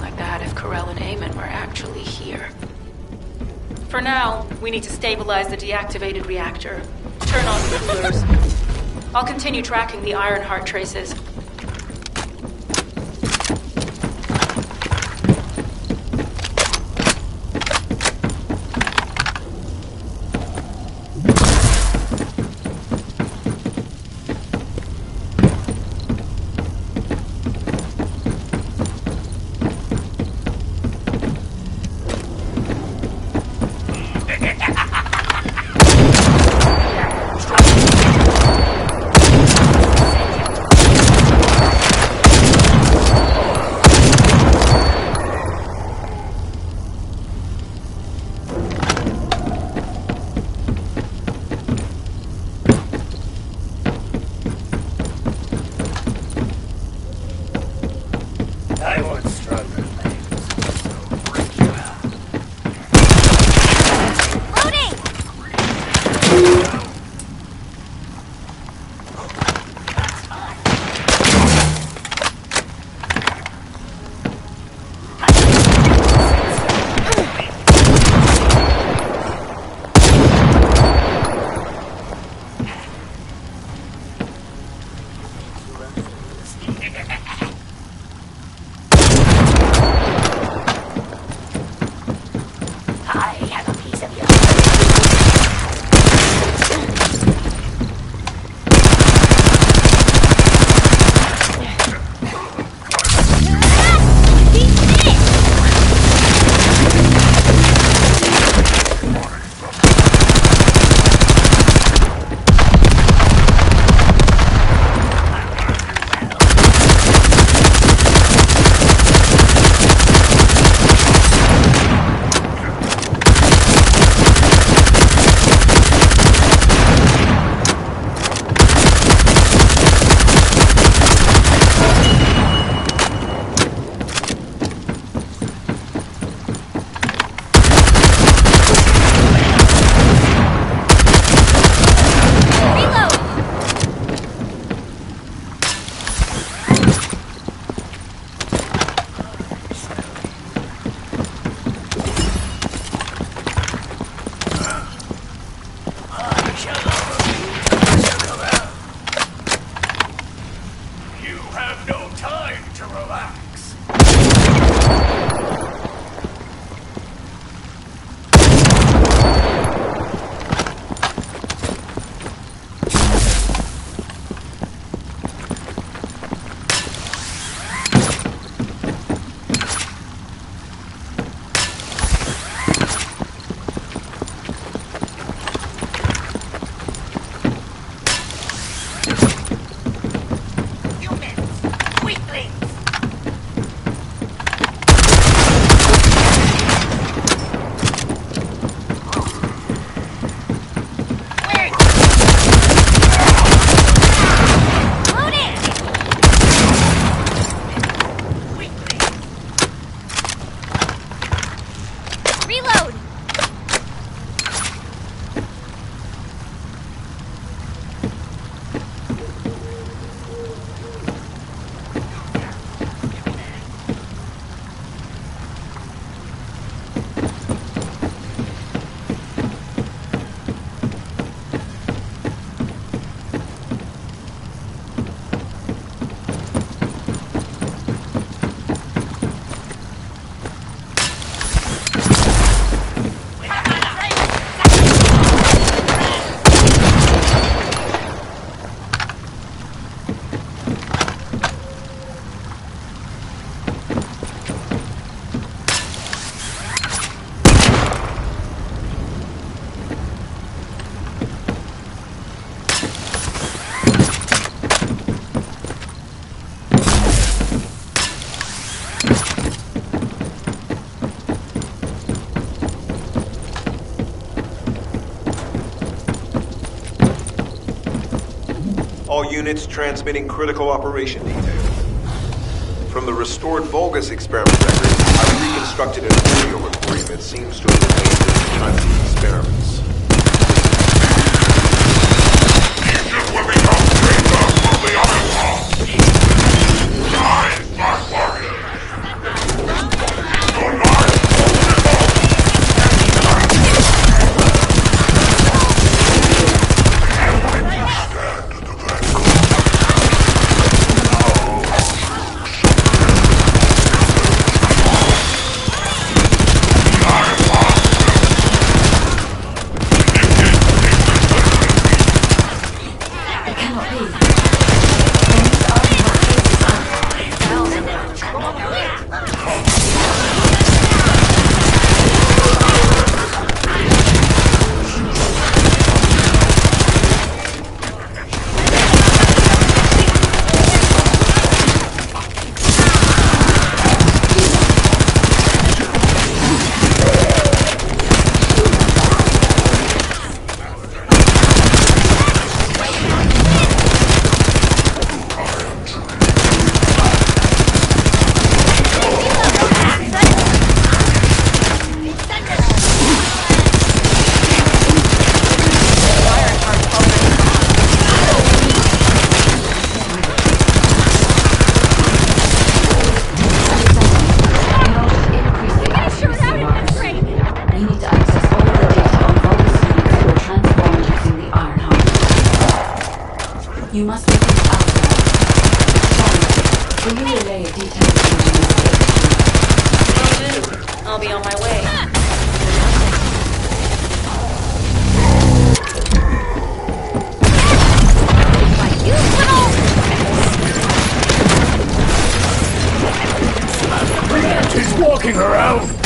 [SPEAKER 2] like that if Corell and Eamon were actually here. For now, we need to stabilize the deactivated reactor. Turn on the coolers. I'll continue tracking the Ironheart traces.
[SPEAKER 1] All units transmitting critical operation details. From the restored Vulgus experiment records, I've reconstructed an audio recording that seems to have remained at the time of the experiments.
[SPEAKER 7] Egypt will become greater from the other world. Rise, my warriors!
[SPEAKER 6] You must look into Alpha. Will you relay a detailed
[SPEAKER 2] Will do. I'll be on my way.
[SPEAKER 3] She's walking around!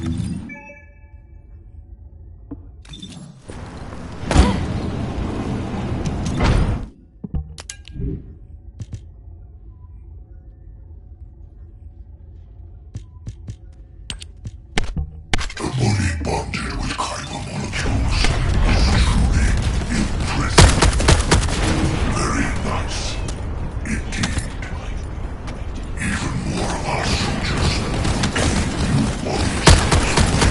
[SPEAKER 7] The body bonded with kyber molecules is truly impressive. Very nice. Indeed. Even more of our soldiers gain new bodies.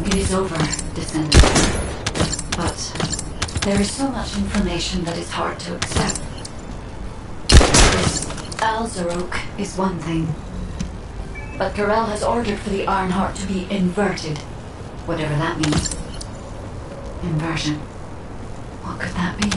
[SPEAKER 6] It is over, Descendant. But there is so much information that is hard to accept. This Alzarok is one thing. But Karel has ordered for the Ironheart to be inverted. Whatever that means. Inversion. What could that be?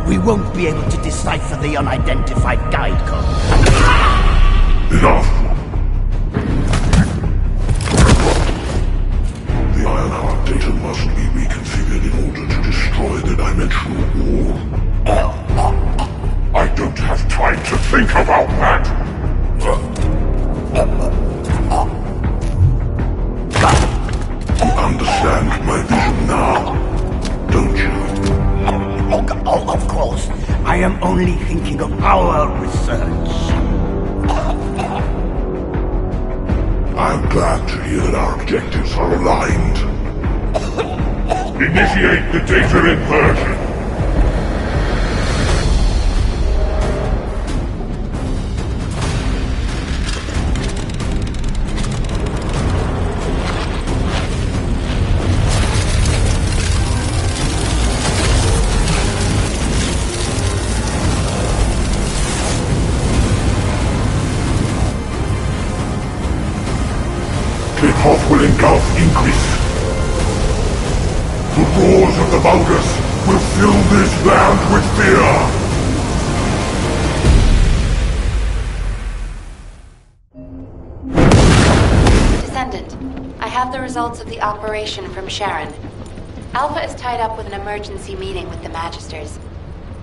[SPEAKER 8] We won't be able to decipher the unidentified guide code.
[SPEAKER 7] Enough! The Ironheart data must be reconfigured in order to destroy the dimensional wall. I don't have time to think about that! You understand my vision now, don't you?
[SPEAKER 8] Oh, of course. I am only thinking of our research.
[SPEAKER 7] I'm glad to hear that our objectives are aligned. Initiate the data inversion. Cliff will engulf Increase. The roars of the Vulgus will fill this land with fear!
[SPEAKER 13] Descendant, I have the results of the operation from Sharon. Alpha is tied up with an emergency meeting with the Magisters.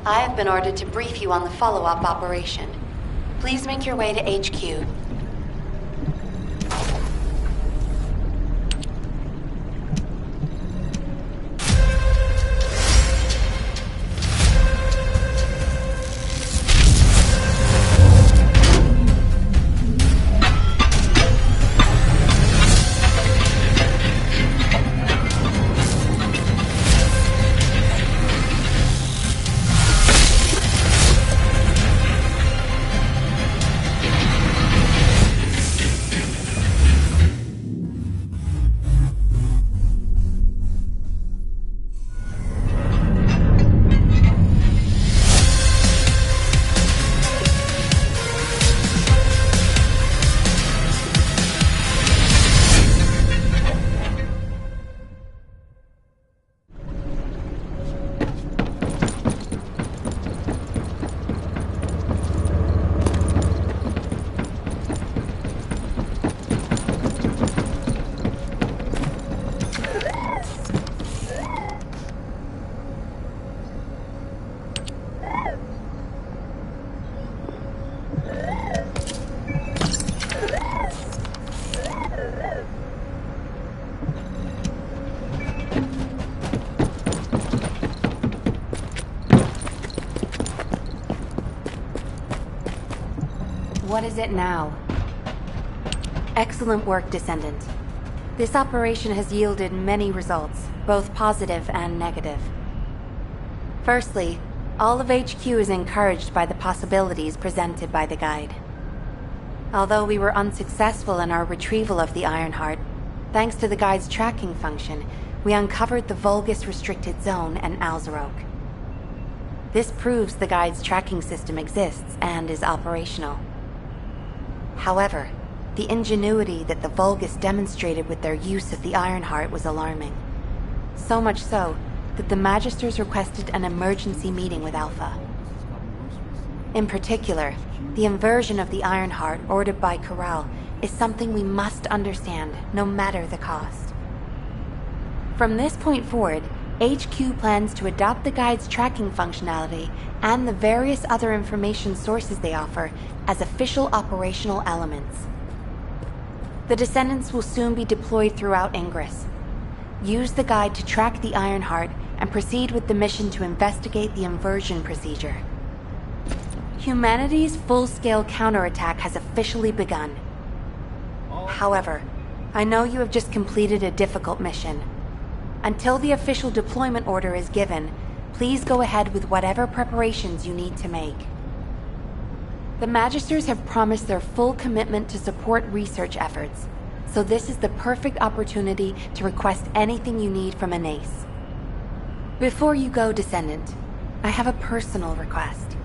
[SPEAKER 13] I have been ordered to brief you on the follow-up operation. Please make your way to HQ. What is it now? Excellent work, Descendant. This operation has yielded many results, both positive and negative. Firstly, all of HQ is encouraged by the possibilities presented by the Guide. Although we were unsuccessful in our retrieval of the Ironheart, thanks to the Guide's tracking function, we uncovered the Vulgus Restricted Zone and Alzarok. This proves the Guide's tracking system exists and is operational. However, the ingenuity that the Vulgus demonstrated with their use of the Ironheart was alarming. So much so, that the Magisters requested an emergency meeting with Alpha. In particular, the inversion of the Ironheart ordered by Corral is something we must understand, no matter the cost. From this point forward, HQ plans to adopt the Guide's tracking functionality and the various other information sources they offer as official operational elements. The Descendants will soon be deployed throughout Ingress. Use the Guide to track the Ironheart and proceed with the mission to investigate the inversion procedure. Humanity's full-scale counterattack has officially begun. However, I know you have just completed a difficult mission. Until the official deployment order is given, please go ahead with whatever preparations you need to make. The Magisters have promised their full commitment to support research efforts, so this is the perfect opportunity to request anything you need from Anais. Before you go, Descendant, I have a personal request.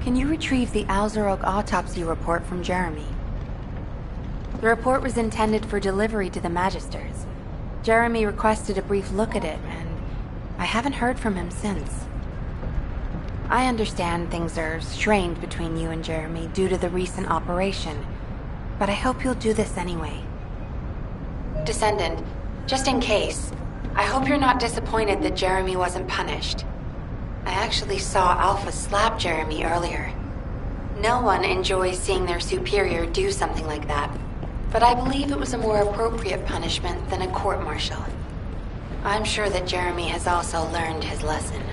[SPEAKER 13] Can you retrieve the Alzarok autopsy report from Jeremy? The report was intended for delivery to the Magisters. Jeremy requested a brief look at it, and I haven't heard from him since. I understand things are strained between you and Jeremy due to the recent operation, but I hope you'll do this anyway. Descendant, just in case, I hope you're not disappointed that Jeremy wasn't punished. I actually saw Alpha slap Jeremy earlier. No one enjoys seeing their superior do something like that, but I believe it was a more appropriate punishment than a court-martial. I'm sure that Jeremy has also learned his lesson.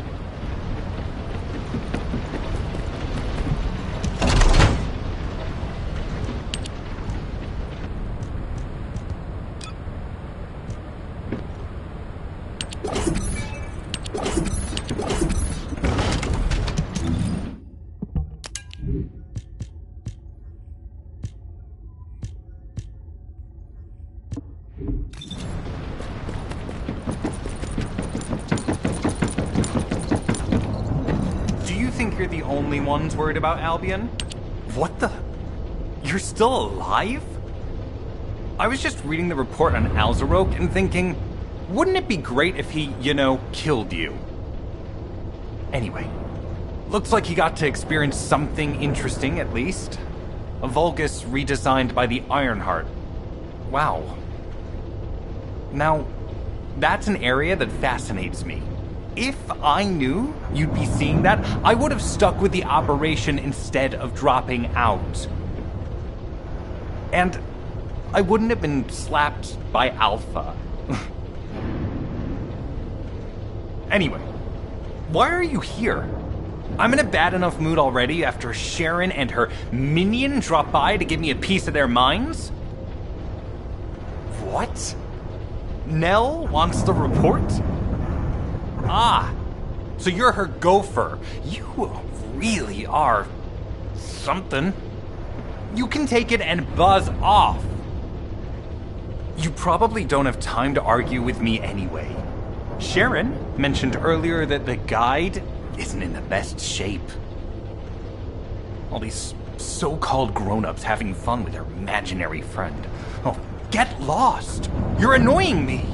[SPEAKER 4] You're the only ones worried about Albion? What the? You're still alive? I was just reading the report on Alzarok and thinking, wouldn't it be great if he, killed you? Anyway, looks like he got to experience something interesting at least. A Vulgus redesigned by the Ironheart. Wow. Now, that's an area that fascinates me. If I knew you'd be seeing that, I would have stuck with the operation instead of dropping out. And I wouldn't have been slapped by Alpha. Anyway, why are you here? I'm in a bad enough mood already after Sharon and her minion drop by to give me a piece of their minds? What? Nell wants the report? Ah, so you're her gopher. You really are something. You can take it and buzz off. You probably don't have time to argue with me anyway. Sharon mentioned earlier that the Guide isn't in the best shape. All these so-called grown-ups having fun with their imaginary friend. Oh, get lost. You're annoying me.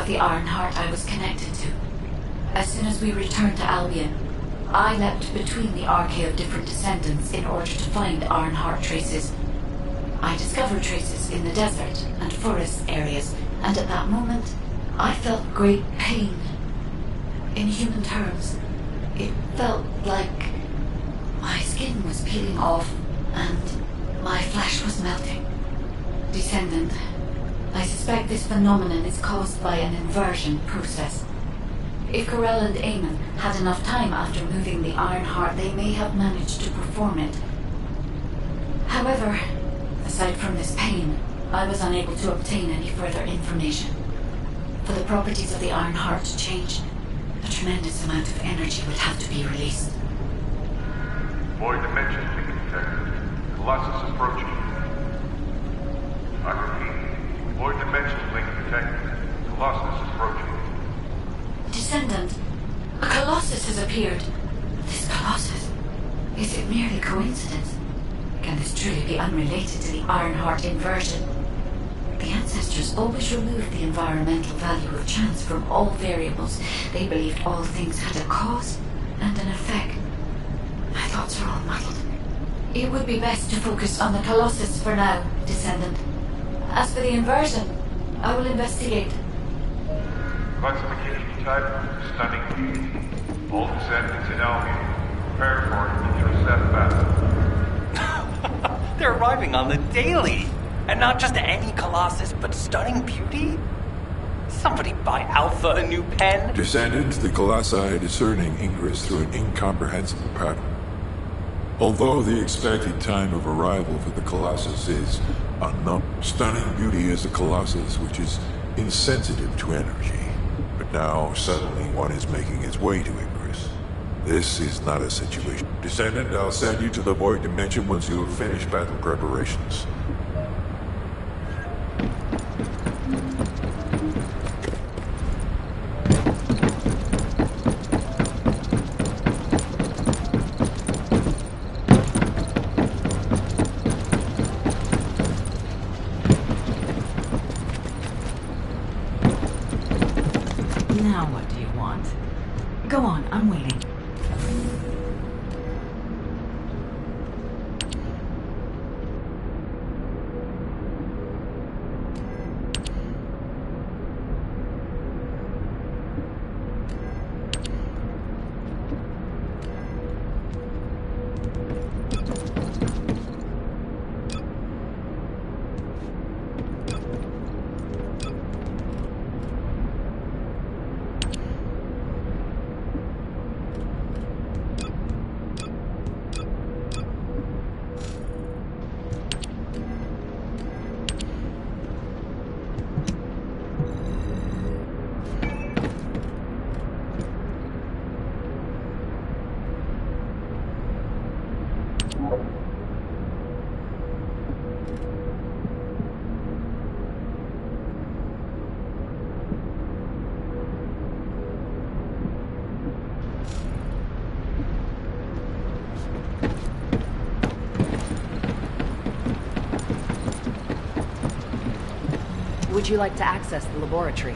[SPEAKER 6] The Ironheart I was connected to. As soon as we returned to Albion, I leapt between the array of different descendants in order to find Ironheart traces. I discovered traces in the desert and forest areas, and at that moment, I felt great pain. In human terms, it felt like my skin was peeling off and my flesh was melting. Descendant, I suspect this phenomenon is caused by an inversion process. If Corell and Eamon had enough time after moving the Ironheart, they may have managed to perform it. However, aside from this pain, I was unable to obtain any further information. For the properties of the Ironheart changed, A tremendous amount of energy will have to be released.
[SPEAKER 14] Void dimension link detected. Colossus approaching. I repeat, void dimension link detected. Colossus approaching.
[SPEAKER 6] Descendant, a Colossus has appeared. This Colossus, is it merely coincidence? Can this truly be unrelated to the Ironheart inversion? The ancestors always removed the environmental value of chance from all variables. They believed all things had a cause and an effect. My thoughts are all muddled. It would be best to focus on the Colossus for now, Descendant. As for the inversion, I will investigate.
[SPEAKER 14] Classification type, stunning beauty. All descendants in Albion. Prepare for an intercept battle.
[SPEAKER 4] They're arriving on the daily! And not just any Colossus, but stunning beauty? Somebody buy Alpha a new pen?
[SPEAKER 15] Descendants, the Colossi are discerning ingress through an incomprehensible pattern. Although the expected time of arrival for the Colossus is unknown, stunning beauty is a Colossus which is insensitive to energy. But now, suddenly, one is making its way to Ingress. This is not a situation. Descendant, I'll send you to the Void Dimension once you have finished battle preparations.
[SPEAKER 16] Now what do you want? Go on, I'm waiting. Would you like to access the laboratory?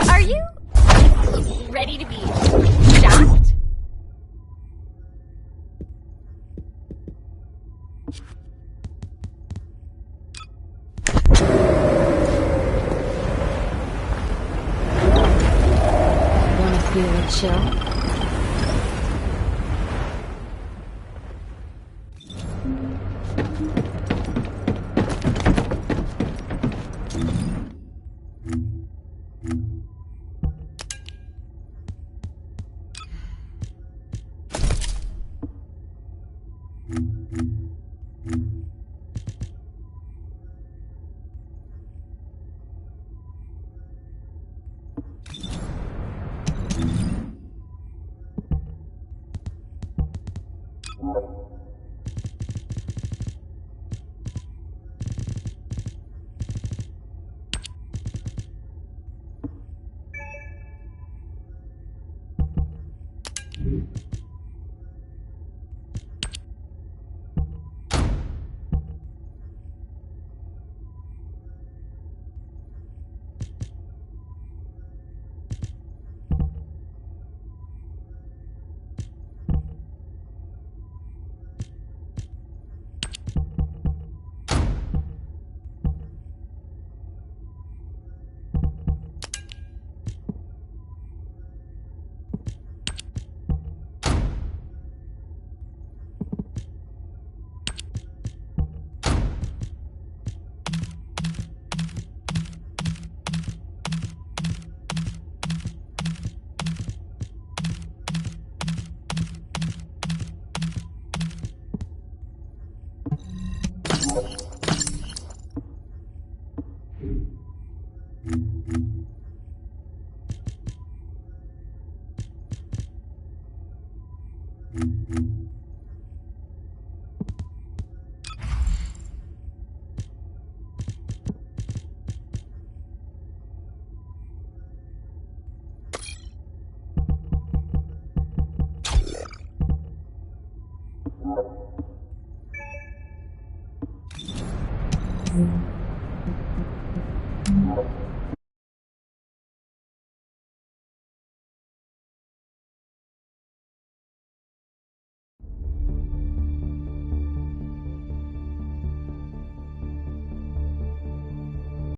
[SPEAKER 5] Are you ready to be shocked?
[SPEAKER 17] Wanna feel a chill?